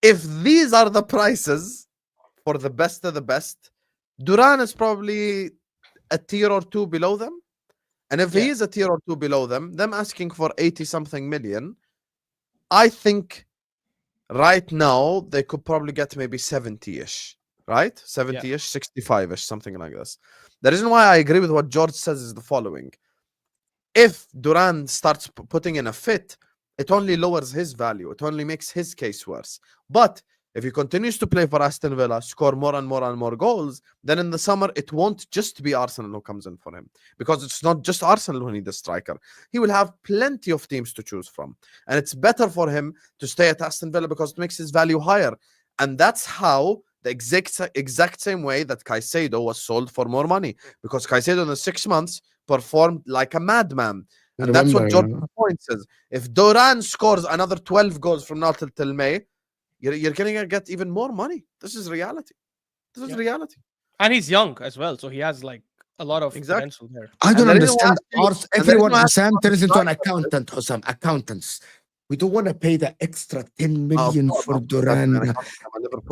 if these are the prices for the best of the best, Duran is probably a tier or 2 below them. And if he is a tier or 2 below them asking for 80-something million, I think right now they could probably get maybe 70-ish, right? 70-ish, 65-ish, something like this. The reason why I agree with what George says is the following. If Duran starts putting in a fit, it only lowers his value. It only makes his case worse. But if he continues to play for Aston Villa, score more and more and more goals, then in the summer, it won't just be Arsenal who comes in for him. Because it's not just Arsenal who need a striker. He will have plenty of teams to choose from. And it's better for him to stay at Aston Villa because it makes his value higher. And that's how the exact same way that Caicedo was sold for more money. Because Caicedo in the 6 months performed like a madman. And that's what George's point says. If Duran scores another 12 goals from now till May, you're going to get even more money. This is reality. This is reality. And he's young as well. So he has like a lot of potential there. I don't understand. Everyone, Hussam, turns into an accountant, Hussam. Accountants. We don't want to pay the extra 10 million for Duran.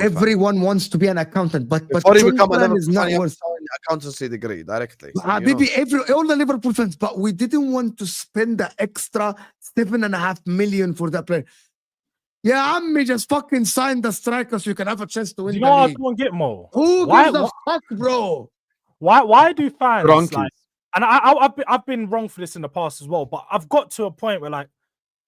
Everyone wants to be an accountant, but before you become a Liverpool is not fan, worth accountancy degree directly. Maybe all the Liverpool fans, but we didn't want to spend the extra 7.5 million for that player. Yeah, Ammi, just fucking sign the striker so you can have a chance to win You the know what I league. don't get more? Who Why- gives a fuck, bro? Why do fans Drunkies. like? And I've been wrong for this in the past as well, but I've got to a point where like,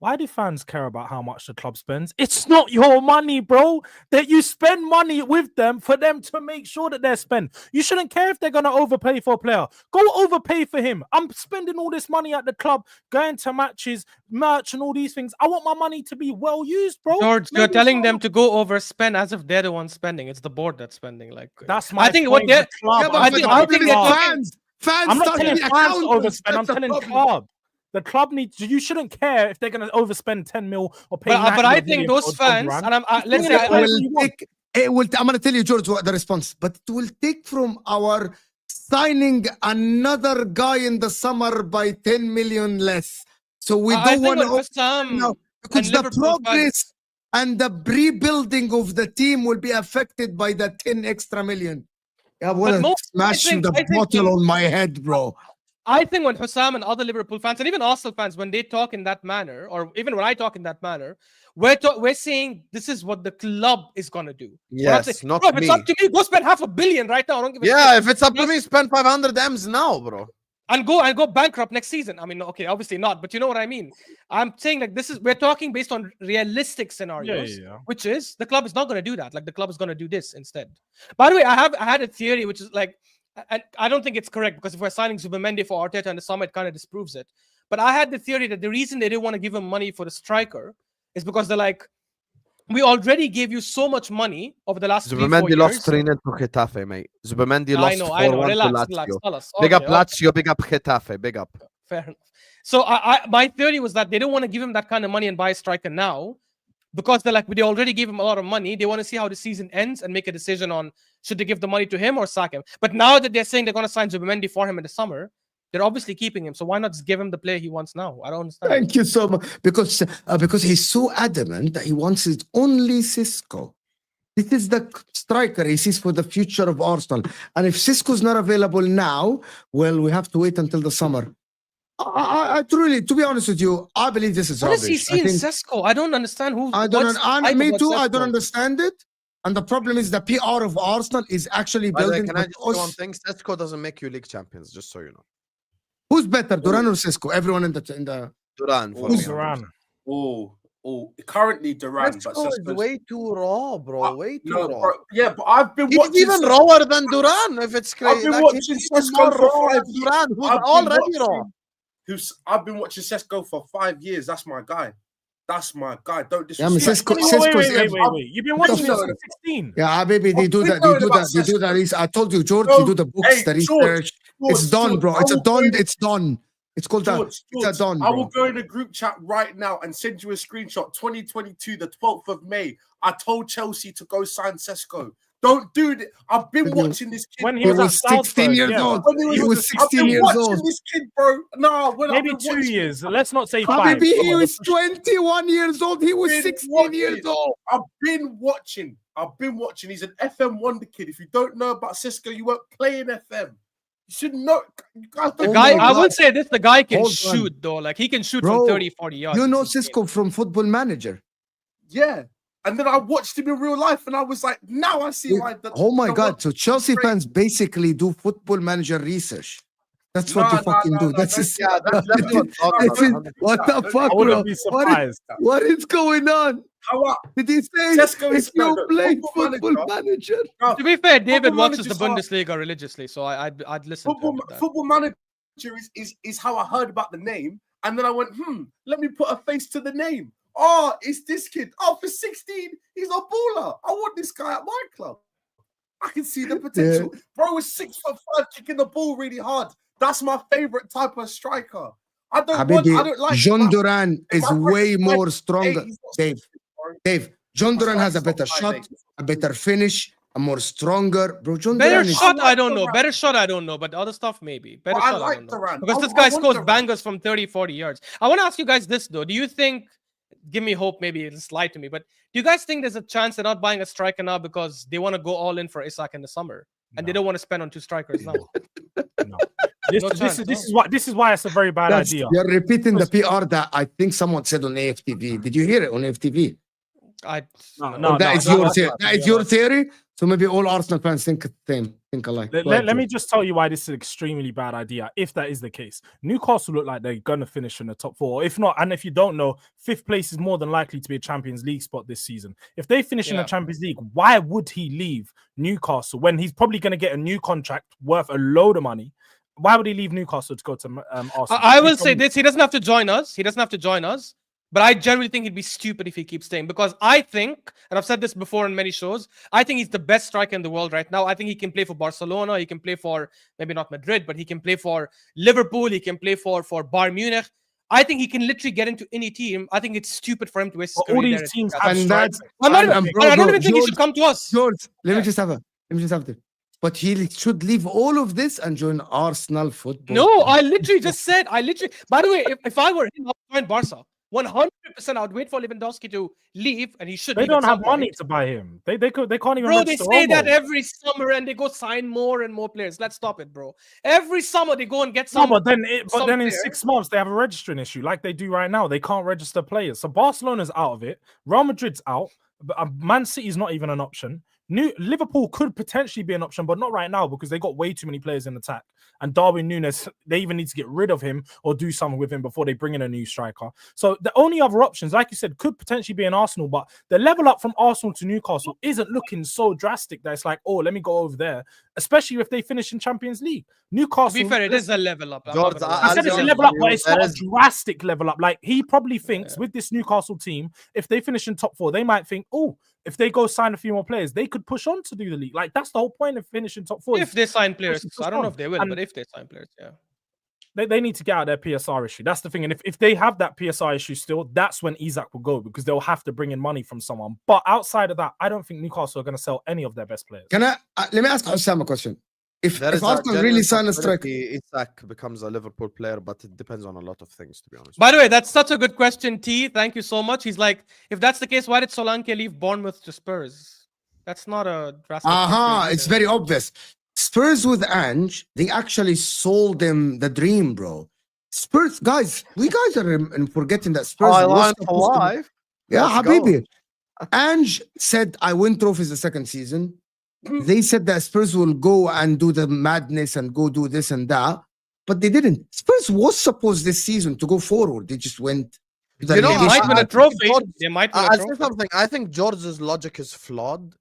why do fans care about how much the club spends? It's not your money, bro. That you spend money with them for them to make sure that they're spent. You shouldn't care if they're gonna overpay for a player. Go overpay for him. I'm spending all this money at the club, going to matches, merch, and all these things. I want my money to be well used, bro. George, you're Maybe telling some- them to go overspend as if they're the ones spending. It's the board that's spending. Like That's my. I think what point, they're the club. Yeah, but I the think problem is they're talking- fans I'm not start telling being fans to accountants. overspend. I'm That's the telling problem. club. The club needs. You shouldn't care if they're going to overspend 10 mil or pay. but I 90 think million those for fans, Duran. and let's It say will I'm gonna tell you, George, what the response, but it will take from our signing another guy in the summer by 10 million less. So we I don't think want what to Hussam because the Liverpool fans- progress and the rebuilding of the team will be affected by the 10 extra million. I want to most- smash I think the bottle when- on my head, bro. I think when Hussam and other Liverpool fans and even Arsenal fans, when they talk in that manner, or even when I talk in that manner, we're saying this is what the club is gonna do. We're Yes, saying, not bro, if it's me. up to me, go spend $500 million right now. I don't give a Yeah, shit. if it's up to me, spend 500 M's now, bro. And go bankrupt next season. I mean, okay, obviously not, but you know what I mean. I'm saying like we're talking based on realistic scenarios, Yeah. which is the club is not going to do that. Like the club is going to do this instead. By the way, I had a theory which is like, and I don't think it's correct because if we're signing Zubimendi for Arteta and the summer, it kind of disproves it. But I had the theory that the reason they didn't want to give him money for the striker is because they're like, we already gave you so much money over the last 3-4 Zubimendi years. lost 3-0 to Getafe, mate. Zubimendi I lost know. 4-1 Relax, to relax. Lazio. Tell us. Big up Okay, Lazio, big up Getafe, big up. Fair enough. So my theory was that they don't want to give him that kind of money and buy a striker now because they're like, they already gave him a lot of money. They want to see how the season ends and make a decision on should they give the money to him or sack him. But now that they're saying they're going to sign Zubimendi for him in the summer, they're obviously keeping him. So why not just give him the player he wants now? I don't understand. Thank you so much. Because he's so adamant that he wants it only Cisco. This is the striker he sees for the future of Arsenal. And if Cisco's not available now, well, we have to wait until the summer. I truly, to be honest with you, I believe this is What rubbish. does he see in Sesko? I don't understand who. I don't. Me too. I don't Sesko. understand it. And the problem is the PR of Arsenal is actually By the way, building. can I just say one us. thing? Sesko doesn't make you league champions, just so you know. Who's better, Duran or Cisco? Everyone in the. Duran. For Who's me. Duran? Currently Duran, but Sesko is Sesko's- way too raw, bro. Way too No, raw. bro, yeah, but I've been He's watching. even rawer than Duran, if it's crazy. been Like, watching he's Sesko more for raw 5 than Duran, who's I've been already raw. watching- I've been watching Sesko for 5 years. That's my guy. That's my guy. Don't Yeah, I mean, disrespect. Wait. You've been watching No, this no. since 16. Yeah, baby, they do that. We're They do knowing that. They do about that. I told you, George. No, You do the books, hey, the George, research. It's done, bro. It's a done. It's done. It's called that. George, It's a done, I will bro. go in the group chat right now and send you a screenshot. 2022, the 12th of May. I told Chelsea to go sign Sesko. Don't do that. I've been When you- watching this kid. When He was at was 16 Salzburg, years yeah. old. When He was I've 16 been years watching old. this kid, bro. No, when I've Maybe been 2 watching- years. Let's not say 5. Habibi, Come he on, was 21 years old. He was been 16 years watching. old. I've been watching. He's an FM wonder kid. If you don't know about Cisco, you weren't playing FM. You should know. You guys The don't guy, know I that. will say this: the guy can Hold on. shoot though. Like he can shoot Bro, from 30, 40 yards. You know It's insane. Cisco from Football Manager. Yeah. And then I watched him in real life and I was like, now I see why. Oh my the God. So Chelsea great. fans basically do Football Manager research. That's what No, you fucking no, do. no, That's that's- his, Yeah, that's definitely what I'm this talking is, about. what the fuck, I bro? wouldn't be surprised. What is going on? How I, Did he say Cisco if is no, you no, played Football Football Manager? no, To be fair, David Football watches the managers are- Bundesliga religiously, so I'd listen to him. with that. Football Manager is how I heard about the name. And then I went, let me put a face to the name. Oh, it's this kid. Oh, for 16, he's a baller. I want this guy at my club. I can see the potential. Bro was 6'5", kicking the ball really hard. That's my favorite type of striker. I don't like John Duran is my friend way is more like, stronger. hey, he's not Dave, 6'8", bro. Dave, John Duran has a He's not better shot, 5'8". a better finish, a more stronger. Bro, John Better Duran is shot, like I don't know. Duran. Better shot, I don't know. But other stuff, maybe. Better But I shot, I like don't know. Duran. Because this I guy want scores Duran. bangers from 30, 40 yards. I want to ask you guys this, though. Do you think, give me hope, maybe just lie to me, but do you guys think there's a chance they're not buying a striker now because they want to go all in for Isak in the summer? And they don't want to spend on 2 strikers now? No. This chance, is why it's a very bad idea. You're repeating the PR that I think someone said on AFTV. Did you hear it on AFTV? Or that is your theory. That is your theory. So maybe all Arsenal fans think the same, think alike. Let me just tell you why this is an extremely bad idea. If that is the case, Newcastle look like they're gonna finish in the top 4. If not, and if you don't know, 5th place is more than likely to be a Champions League spot this season. If they finish in the Champions League, why would he leave Newcastle when he's probably going to get a new contract worth a load of money? Why would he leave Newcastle to go to Arsenal? I will say this: he doesn't have to join us. He doesn't have to join us. But I generally think he'd be stupid if he keeps staying, because I think, and I've said this before in many shows, I think he's the best striker in the world right now. I think he can play for Barcelona. He can play for maybe not Madrid, but he can play for Liverpool. He can play for Bayern Munich. I think he can literally get into any team. I think it's stupid for him to waste his career. All these teams have that's. I don't even think he should come to us. George, let me just have it. But he should leave all of this and join Arsenal football. No, I literally just said. By the way, if I were him, I'd join Barca. 100%, I'd wait for Lewandowski to leave, and he should. They don't have money to buy him. They can't even. Bro, they say that every summer, and they go sign more and more players. Let's stop it, bro. Every summer they go and get some. No, but then in 6 months they have a registering issue, like they do right now. They can't register players. So Barcelona's out of it. Real Madrid's out. But Man City's not even an option. Liverpool could potentially be an option, but not right now because they got way too many players in attack. And Darwin Núñez, they even need to get rid of him or do something with him before they bring in a new striker. So the only other options, like you said, could potentially be an Arsenal, but the level up from Arsenal to Newcastle isn't looking so drastic that it's like, oh, let me go over there, especially if they finish in Champions League. Newcastle. To be fair, it is a level up. George, I said it's a level up, but it's not a drastic level up. Like, he probably thinks with this Newcastle team, if they finish in top 4, they might think, oh, if they go sign a few more players, they could push on to do the league. Like, that's the whole point of finishing top 4. If they sign players, I don't know if they will, but if they sign players, yeah. They need to get out their PSR issue. That's the thing. And if they have that PSR issue still, that's when Isak will go, because they'll have to bring in money from someone. But outside of that, I don't think Newcastle are going to sell any of their best players. Let me ask Hussam a question. If Arsenal really sign a striker, Isak becomes a Liverpool player, but it depends on a lot of things, to be honest. By the way, that's such a good question, T. Thank you so much. He's like, if that's the case, why did Solanke leave Bournemouth to Spurs? That's not a drastic. It's very obvious. Spurs with Ange, they actually sold them the dream, bro. Spurs, guys, we guys are forgetting that Spurs. Alive. Yeah, Habibi. Ange said, I win trophies the second season. They said that Spurs will go and do the madness and go do this and that, but they didn't. Spurs was supposed this season to go forward. They just went. They might win a trophy. They might win a trophy. Something. I think George's logic is flawed,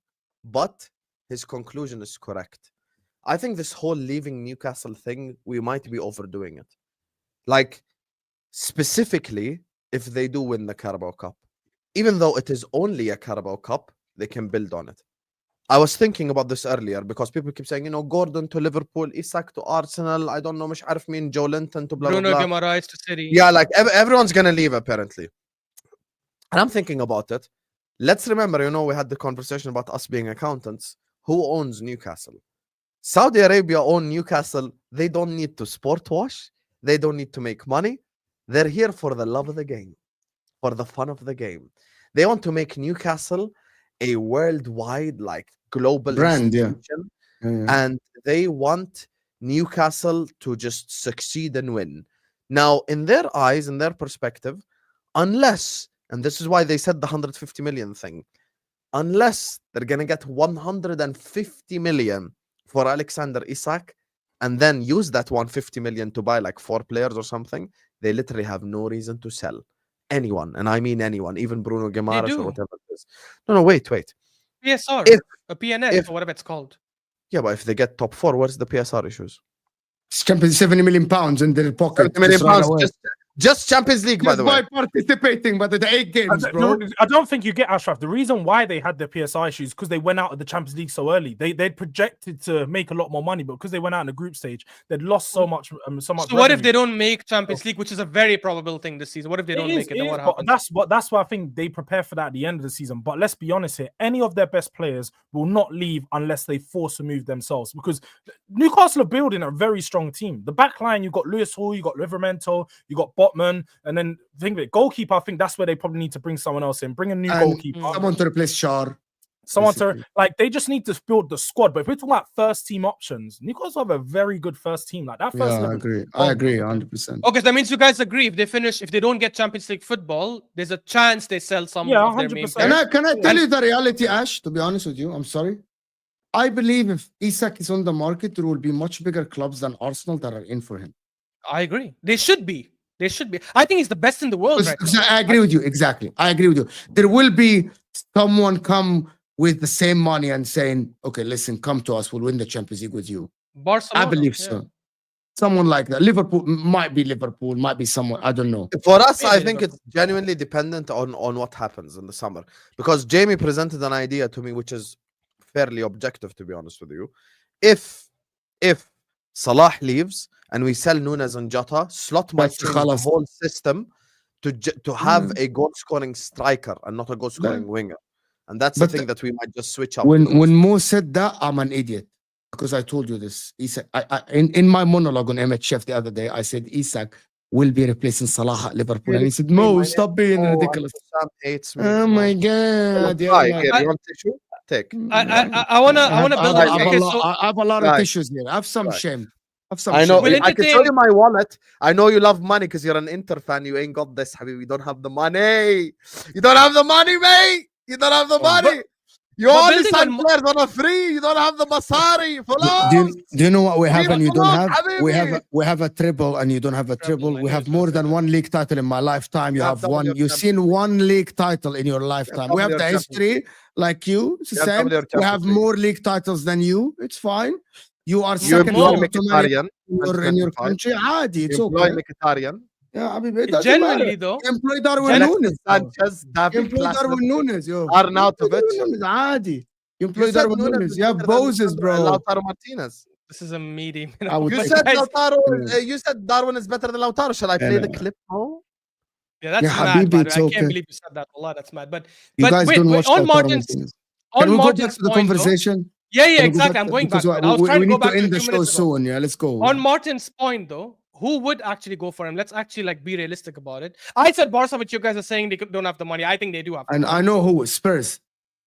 but his conclusion is correct. I think this whole leaving Newcastle thing, we might be overdoing it. Like, specifically, if they do win the Carabao Cup, even though it is only a Carabao Cup, they can build on it. I was thinking about this earlier because people keep saying, Gordon to Liverpool, Isak to Arsenal, I don't know, مش عارف مين, Joe Linton to blah, Bruno blah, blah. Guimaraes to City. Yeah, like everyone's going to leave, apparently. And I'm thinking about it. Let's remember, we had the conversation about us being accountants. Who owns Newcastle? Saudi Arabia own Newcastle. They don't need to sport wash. They don't need to make money. They're here for the love of the game, for the fun of the game. They want to make Newcastle a worldwide, like, global brand, institution. And they want Newcastle to just succeed and win. Now, in their eyes, in their perspective, unless, and this is why they said the 150 million thing, unless they're going to get 150 million for Alexander Isak and then use that 150 million to buy like 4 players or something, they literally have no reason to sell anyone. And I mean anyone, even Bruno Guimaraes or whatever it is. No, wait. PSR, a PNS, or whatever it's called. Yeah, but if they get top 4, what's the PSR issues? It's Champions 70 million pounds in their pocket. 70 million pounds, just Champions League, by the way. By participating, but the 8 games, bro. I don't think you get Ashraf. The reason why they had the PSI issues because they went out of the Champions League so early. They'd projected to make a lot more money, but because they went out in the group stage, they'd lost so much. So what if they don't make Champions League, which is a very probable thing this season? What if they don't make it? Then what happens? That's why I think they prepare for that at the end of the season. But let's be honest here: any of their best players will not leave unless they force a move themselves. Because Newcastle are building a very strong team. The back line, you got Lewis Hall, you got Livramento, you got Botman, and then think of it, goalkeeper. I think that's where they probably need to bring someone else in. Bring a new goalkeeper, someone to replace Shar. Someone to Basically. like they just need to build the squad. But if we're talking about first team options, Newcastle have a very good first team. Like that first Yeah, I 11 agree. is I bomb. agree 100%. Okay, that means you guys agree if they don't get Champions League football, there's a chance they sell some Yeah, of their main 100%. players. Can I tell And- you the reality, Ash? To be honest with you, I'm sorry. I believe if Isak is on the market, there will be much bigger clubs than Arsenal that are in for him. I agree. They should be. They should be. I think he's the best in the world right now. I agree with you. Exactly. I agree with you. There will be someone come with the same money and saying, okay, listen, come to us. We'll win the Champions League with you. Barcelona. I believe yeah. so. Someone like that. Liverpool, might be someone. I don't know. For us, I Maybe think it's genuinely dependent on what happens in the summer. Because Jamie presented an idea to me, which is fairly objective, to be honest with you. If Salah leaves and we sell Nunes and Jota, Slot might That's change the khalas. whole system to have a goal-scoring striker and not a goal-scoring Yeah. winger. And that's the But thing that we might just switch up. When Mo said that, I'm an idiot because I told you this. Isak, in my monologue on MHF the other day, I said Isak will be replacing Salah at Liverpool, and he said, "Mo, stop being ridiculous." Sam hates me. Oh my god! Yeah, Hi, man. here, you want tissue? Take. I wanna build I up. have, Okay, a so lot, I have a lot of Right. tissues here. I have some Right. shame. Have some I know. shame. Will I can show entertain- you my wallet. I know you love money because you're an Inter fan. You ain't got this, Habibi. You don't have the money. You don't have the money, mate. You don't have the money. You but only building sign on- players on a free. You don't have the Masari. Do you know what we have and you don't have? Habibi. We have a triple and you don't have a Treble, triple. I We knew have it more was than that. one league title in my lifetime. You You have have one. double your You've seen one league title in your lifetime. We have double the your history, like you. It's the You have same. double your We have Champions League. more league titles than you. It's fine. You are You second employ favorite to Man Mkhitaryan. in your 25. country. عادي. It's You employ okay. Mkhitaryan. Yeah, Habibi, it doesn't genuinely matter. though, Employ Darwin Alexis Nunes. Sanchez, You David employ Klassen, Darwin Nunes, yo. Arnautovic. Nunes, عادي. You employ You said Darwin Nunes Nunes. is You have better than Boses, bro. Lautaro Martinez. this is a meaty. I would You take said Guys, Lautaro. Yeah. You said Darwin is better than Lautaro. Shall I play the clip now? yeah, that's Yeah, mad. Habibi, By the it's way. I okay. can't believe you said that. Allah, that's mad. But You guys wait, don't wait, watch on Lautaro Martin's Martinez. on Can we go back Martin's to the point, though, conversation? yeah, Can we go exactly. back I'm to- going back because to it. I was trying we to go need to back to end it the 2 show minutes ago. soon. Yeah, let's go. On Martin's point, though, who would actually go for him? Let's actually like be realistic about it. I said Barca, but you guys are saying they don't have the money. I think they do have. The And money. I know who Spurs.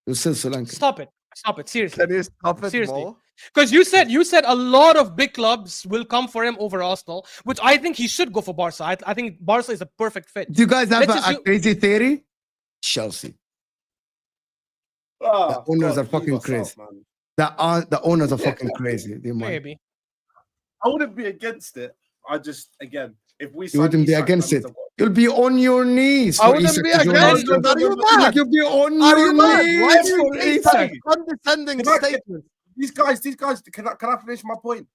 You'll Solanke. Stop it. Stop it. Seriously. Can you stop it Seriously. more? Because you said a lot of big clubs will come for him over Arsenal, which I think he should go for Barca. I think Barca is a perfect fit. Do you guys have Let's a assume- crazy theory? Chelsea. Ah, The owners God, are fucking leave us crazy. out, man. The owners are fucking crazy. They might. Maybe. I wouldn't be against it. I just, again, if we You wouldn't be Isak, against that it. means You'll be on your knees. I for wouldn't Isak be to join against Arsenal. it. Are you Like, mad? you'll be on Are your you mad? Why are knees you for doing Isak. such condescending Can I- statements? These guys, can I finish my point?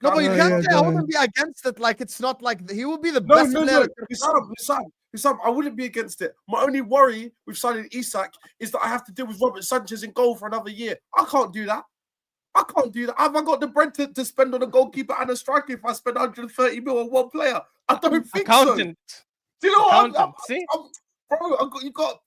No, but you Oh, can't yeah, say I go wouldn't be against it. Like it's not like he would be the No, best no, player. no. Hussam, I wouldn't be against it. My only worry with signing Isak is that I have to deal with Robert Sanchez in goal for another year. I can't do that. I can't do that. Have I got the bread to spend on a goalkeeper and a striker if I spend 130 mil on one player? I don't think Accountant. so. Do you know what Accountant. See? bro?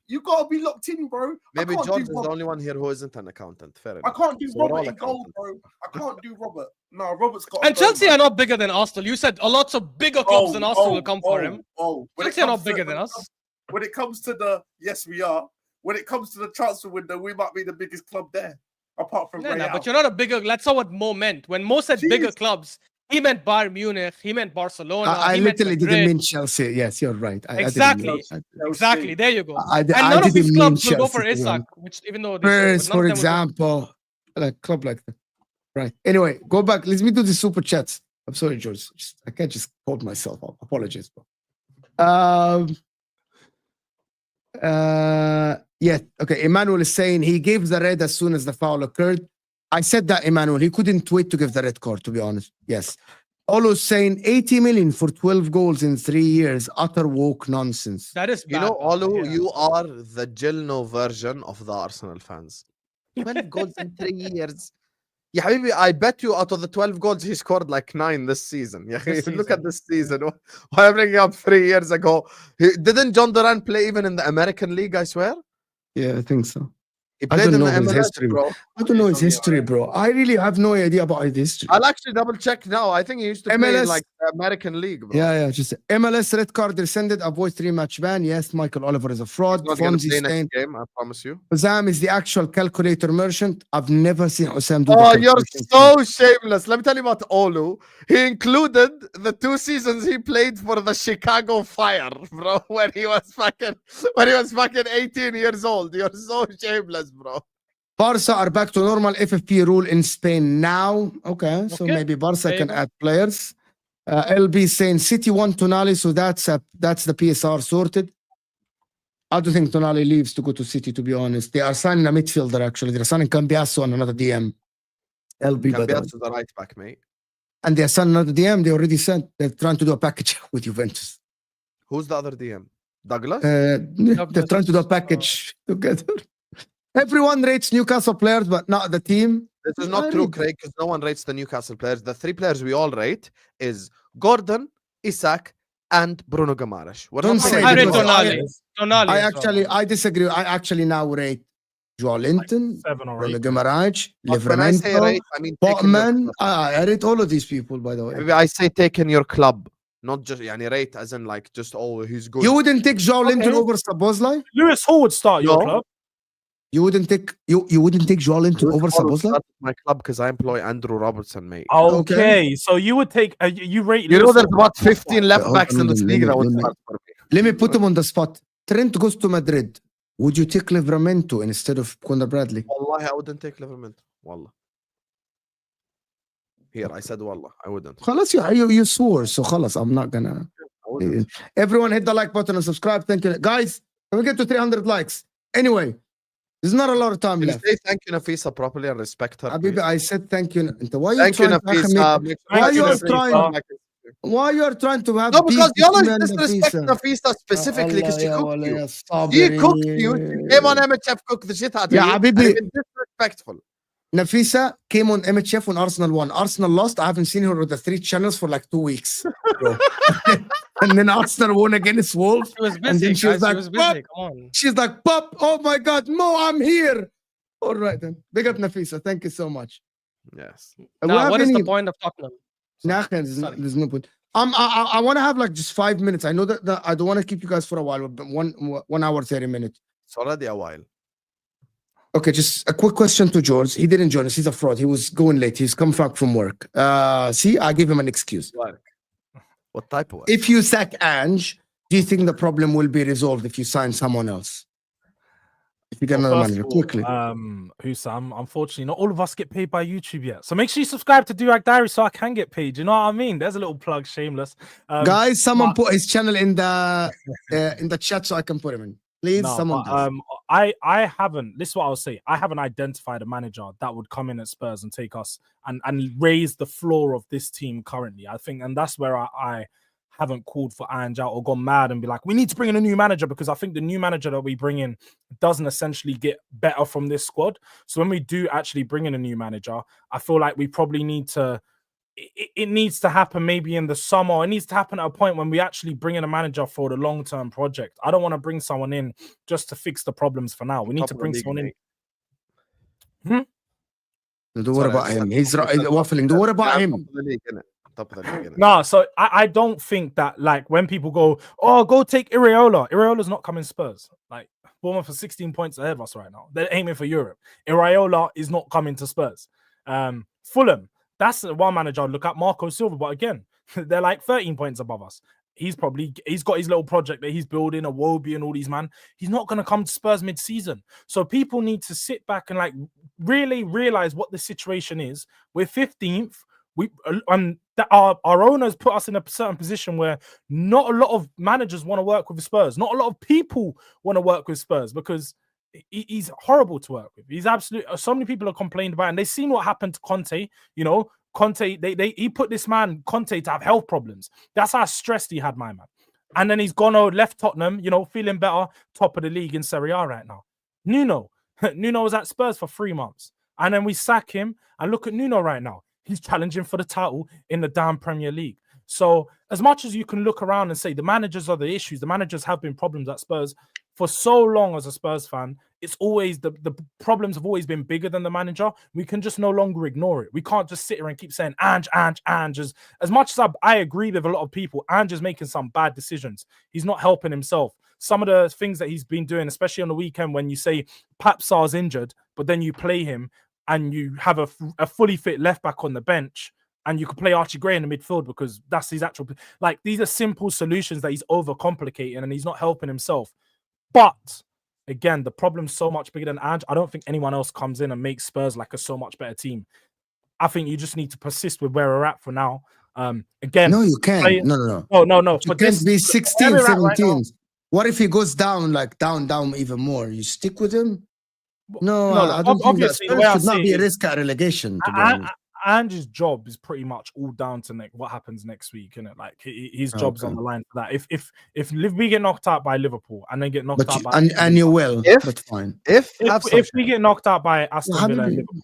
You got to be locked in, bro. Maybe I can't George do is the only one here who isn't an accountant. Fair I enough. can't do So we're all Robert in goal, accountants. bro. I can't do Robert. No, Robert's got. And Chelsea are not bigger than Arsenal. You said a lot of bigger clubs than Arsenal will come for him. When it Chelsea are not comes bigger to- than us. When it comes to the yes, we are. When it comes to the transfer window, we might be the biggest club there, apart from No, Real. but you're not a bigger. That's not what Mo meant. When Mo said bigger Jeez. clubs, he meant Bayern Munich. He meant Barcelona. I he meant literally didn't Madrid. mean Chelsea. Yes, you're right. I didn't Exactly. mean- Exactly. There you go. I And none of these didn't clubs mean will go for Chelsea, to be Isak, honest. which even though they should, Spurs, but none for of them will go- example, like club like that. Right. Anyway, go back. Let me do the super chats. I'm sorry, George. I can't just hold myself up. Apologies, bro. Yeah. Okay. Emmanuel is saying he gave the red as soon as the foul occurred. I said that, Emmanuel. He couldn't wait to give the red card, to be honest. Yes. Olo's saying 80 million for 12 goals in 3 years. Utter woke nonsense. That is You bad, know, by the way, Olu, yeah. you are the Gilno version of the Arsenal fans. 12 goals in 3 years. Yeah, Habibi, I bet you out of the 12 goals, he scored like 9 this season. Yeah, This look season. at this season. Why am I bringing up 3 years ago? Didn't John Duran play even in the American League, I swear? Yeah, I think so. He I played don't in know the his MLS, history. bro. I don't know his history, bro. I really have no idea about his history. I'll actually double check now. I think he used to play in MLS. like the American League, bro. Yeah, just MLS red card rescinded, avoid 3-match ban. Yes, Michael Oliver is a fraud. He's not going to Fonzie play next saying game, I promise you. Hussam is the actual calculator merchant. I've never seen Hussam do Oh, the you're calculation. so shameless. Let me tell you about Olu. He included the 2 seasons he played for the Chicago Fire, bro, when he was fucking 18 years old. You're so shameless, bro. Barca are back to normal FFP rule in Spain now. Okay, so Okay, maybe Barca there you can go. add players. LB saying City won Tonali, so that's the PSR sorted. I don't think Tonali leaves to go to City, to be honest. They are signing a midfielder, actually. They're signing Cambiasso and another DM. LB, by the way. Cambiasso is the right back, mate. And they're signing another DM. They already said they're trying to do a package with Juventus. Who's the other DM? Douglas? They're trying to do a package together. Everyone rates Newcastle players, but not the team. This is not true, Craig, because no one rates the Newcastle players. The 3 players we all rate is Gordon, Isak, and Bruno Guimaraes. Don't say I rate because Tonali. I disagree. I actually now rate Joao Linton, 7 or Bruno 8. Guimaraes, But when I say Livramento, rate, I mean take in your Botman. club. I rate all of these people, by the way. Maybe I say take in your club, not just rate as in like just he's good. You wouldn't take Joao Linton Okay. over Szoboszlai? Lewis Hall would start your No. club. You wouldn't take Joao Linton over Szoboszlai? My club because I employ Andrew Robertson, mate. Okay, so you would take you rate. You know Lewis there's Hall- about 15 left Hold backs in on, this let league me- that would let me- start for me. Let me put him on the spot. Trent goes to Madrid. Would you take Livramento instead of Conor Bradley? Wallahi, I wouldn't take Liverpool. Wallah. Here, I said Wallah, I wouldn't. خلاص, you swore, so خلاص, I'm not gonna. I wouldn't. Everyone hit the like button and subscribe. Thank you. Guys, can we get to 300 likes? Anyway, there's not a lot of time Can you left. say thank you, Nafisa, properly and respect her? Habibi, please? I said thank you. Why are you Thank you, trying to Nafisa. Make sure Why you you are Nafisa. trying- Why you are trying to have No, because beef y'all between me and disrespect Nafisa? Nafisa specifically because she Allah, cooked ya you. wala, ya She sabri. cooked you. She came on MHF, cooked the shit out of Yeah, you. Habibi. And been disrespectful. Nafisa came on MHF when Arsenal won. Arsenal lost. I haven't seen her on the 3 channels for like 2 weeks. Bro. And then Arsenal won against Wolves. She was And busy, then she was guys. like, She was busy. "Pop." Come on. She's like, Pop, oh my God, Mo, I'm here. All right, then. Big up, Nafisa. Thank you so much. Yes. Now, what is the point of Tottenham? Nah, there's no point. I want to have like just 5 minutes. I know that I don't want to keep you guys for a while, but 1 hour, 30 minutes. It's already a while. Okay, just a quick question to George. He didn't join us. He's a fraud. He was going late. He's come back from work. See, I give him an excuse. What type of work? If you sack Ange, do you think the problem will be resolved if you sign someone else? If you get another First manager, of all, quickly. Hussam, unfortunately, not all of us get paid by YouTube yet. So make sure you subscribe to Duran Diary so I can get paid. You know what I mean? There's a little plug, shameless. Guys, someone put his channel in the chat so I can put him in. Please, No, someone but, does. I haven't. This is what I'll say. I haven't identified a manager that would come in at Spurs and take us and raise the floor of this team currently. I think, and that's where I haven't called for Ange out or gone mad and be like, we need to bring in a new manager, because I think the new manager that we bring in doesn't essentially get better from this squad. So when we do actually bring in a new manager, I feel like we probably need to. It needs to happen maybe in the summer. It needs to happen at a point when we actually bring in a manager for the long-term project. I don't want to bring someone in just to fix the problems for now. We need to bring someone in. Don't worry about him. He's waffling. Don't worry about him. Top of the league, innit? No, so I don't think that, like, when people go, oh, go take Iraola. Not coming Spurs. Like, Bournemouth are 16 points ahead of us right now. They're aiming for Europe. Iraola is not coming to Spurs. Fulham, that's the one manager I'd look at. Marco Silva, but again, they're like 13 points above us. He's got his little project that he's building, a Wobie and all these, man. He's not going to come to Spurs mid-season. So people need to sit back and like really realize what the situation is. We're 15th. Our owners put us in a certain position where not a lot of managers want to work with Spurs. Not a lot of people want to work with Spurs because he's horrible to work with. He's absolutely. So many people are complained about, and they've seen what happened to Conte. You know, Conte. He put this man Conte to have health problems. That's how stressed he had, my man. And then he's gone left Tottenham. You know, feeling better, top of the league in Serie A right now. Nuno was at Spurs for 3 months, and then we sack him. And look at Nuno right now. He's challenging for the title in the damn Premier League. So as much as you can look around and say the managers are the issues, the managers have been problems at Spurs, for so long as a Spurs fan, it's always the problems have always been bigger than the manager. We can just no longer ignore it. We can't just sit here and keep saying Ange. As much as I agree with a lot of people, Ange is making some bad decisions. He's not helping himself. Some of the things that he's been doing, especially on the weekend, when you say Pap Sarr's injured, but then you play him and you have a fully fit left back on the bench, and you could play Archie Gray in the midfield because that's his actual. Like, these are simple solutions that he's overcomplicating, and he's not helping himself. But again, the problem's so much bigger than Ange. I don't think anyone else comes in and makes Spurs like a so much better team. I think you just need to persist with where we're at for now. Again, No, you can't. play- No. no. You can't be 16, 17. What if he goes down, like down even more? You stick with him? No, I don't think that obviously, the way I should not see be a it- risk at relegation, to be honest. Ange's job is pretty much all down to what happens next week, isn't it? Like, his job's on the line for that. If we get knocked out by Liverpool and then get knocked out by And you will, If- but fine. If we get knocked out by Aston How Villa many- and Liverpool,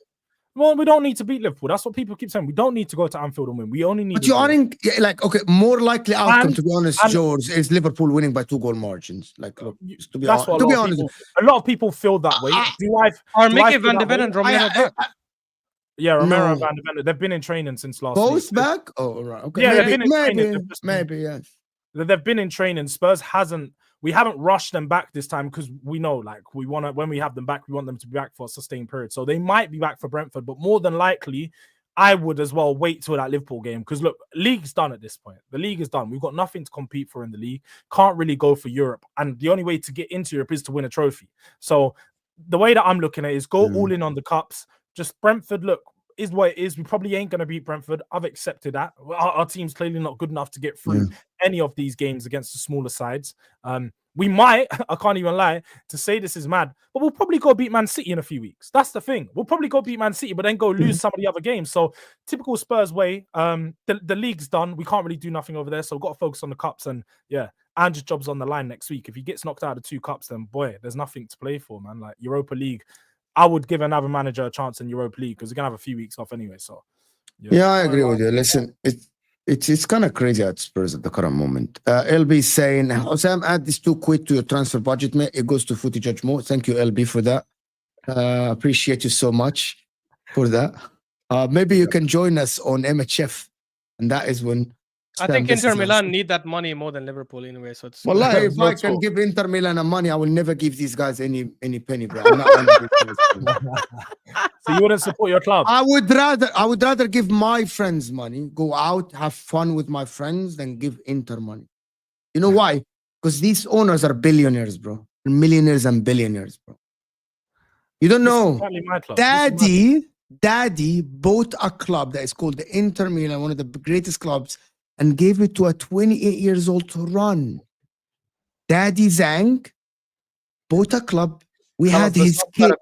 well, we don't need to beat Liverpool. That's what people keep saying. We don't need to go to Anfield and win. We only need. But you aren't like, okay, more likely outcome, to be honest, and- George, is Liverpool winning by 2-goal margins. Like, look, to be That's what honest, a lot of people feel that way. Or do I Mickey feel Van de that Ven way? and Romero back. Yeah, Romero No. and Van de Ven, they've been in training since last both week. back? Oh, right. Okay. Yeah, they've maybe, been in training, they've just been- maybe, yes. They've been in training. Spurs we haven't rushed them back this time because we know, like, we want to, when we have them back, we want them to be back for a sustained period. So they might be back for Brentford, but more than likely, I would as well wait till that Liverpool game, because look, league's done at this point. The league is done. We've got nothing to compete for in the league. Can't really go for Europe, and the only way to get into Europe is to win a trophy. So the way that I'm looking at it is go all in on the cups. Just Brentford, look, is what it is. We probably ain't going to beat Brentford. I've accepted that. Our team's clearly not good enough to get through any of these games against the smaller sides. We might, I can't even lie, to say this is mad, but we'll probably go beat Man City in a few weeks. That's the thing. We'll probably go beat Man City, but then go lose some of the other games. So typical Spurs way, the league's done. We can't really do nothing over there. So we've got to focus on the cups. And yeah, Ange's job's on the line next week. If he gets knocked out of 2 cups, then boy, there's nothing to play for, man. Like Europa League, I would give another manager a chance in Europa League because we're going to have a few weeks off anyway. So Yeah, I agree with you. Listen, it's kind of crazy at Spurs at the current moment. LB saying, Osam, add this 2 quid to your transfer budget, mate. It goes to Footy Judge Mo. Thank you, LB, for that. Appreciate you so much for that. Maybe you can join us on MHF, and that is when I think Inter Milan need that money more than Liverpool anyway. So it's Well, if I can give Inter Milan a money, I will never give these guys any penny, bro. I'm not gonna give these guys. So you wouldn't support your club? I would rather give my friends money, go out, have fun with my friends, than give Inter money. You know why? Because these owners are billionaires, bro. Millionaires and billionaires, bro. You don't know. Exactly my club. Daddy bought a club that is called the Inter Milan, one of the greatest clubs, and gave it to a 28 years old to run. Daddy Zhang bought a club. We had his kid.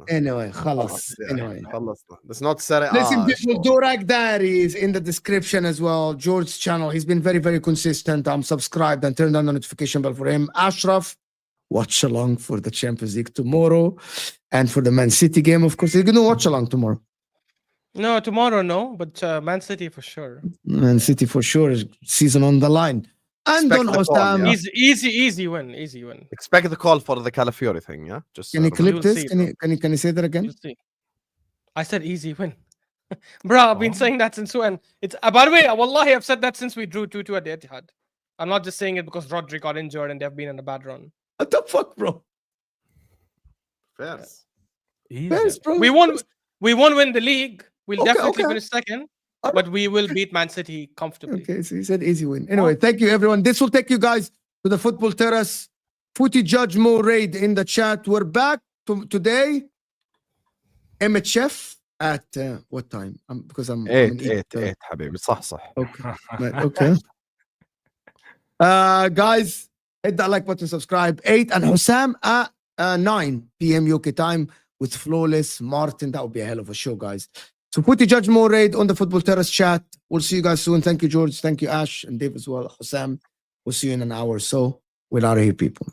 Anyway, خلصنا. Let's not set it. Listen, people, Durak Diary is in the description as well. George's channel. He's been very, very consistent. I'm subscribed and turned on the notification bell for him. Ashraf, watch along for the Champions League tomorrow. And for the Man City game, of course. You're going to watch along tomorrow. No, tomorrow, no, but Man City for sure. Man City for sure. Season on the line. And Expect Don the call, Ostam. yeah. Easy win. Expect the call for the Calafiori thing, yeah? Just Can you clip You'll this? see, Can you say that again? You'll see. I said easy win. Bro, I've been saying that since when? It's by the way, wallahi, I've said that since we drew 2-2 at the Etihad. I'm not just saying it because Rodri got injured and they've been in a bad run. What the fuck, bro? Fair. Yes, bro. We won't win the league. We'll Okay, definitely okay. finish second, All but we will beat Man City comfortably. Okay, so he said easy win. Anyway, thank you, everyone. This will take you guys to the Football Terrace. Footy Judge Mo Raid in the chat. We're back today. MHF at what time? Because I'm 8 حبيبي صح. Okay. Guys, hit that like button, subscribe. 8 and Hussam at 9 p.m. UK time with Flawless Martin. That would be a hell of a show, guys. So Footy Judge Mo Raid on the Football Terrace chat. We'll see you guys soon. Thank you, George. Thank you, Ash and Dave as well. Hussam. We'll see you in an hour or so. We're out of here, people.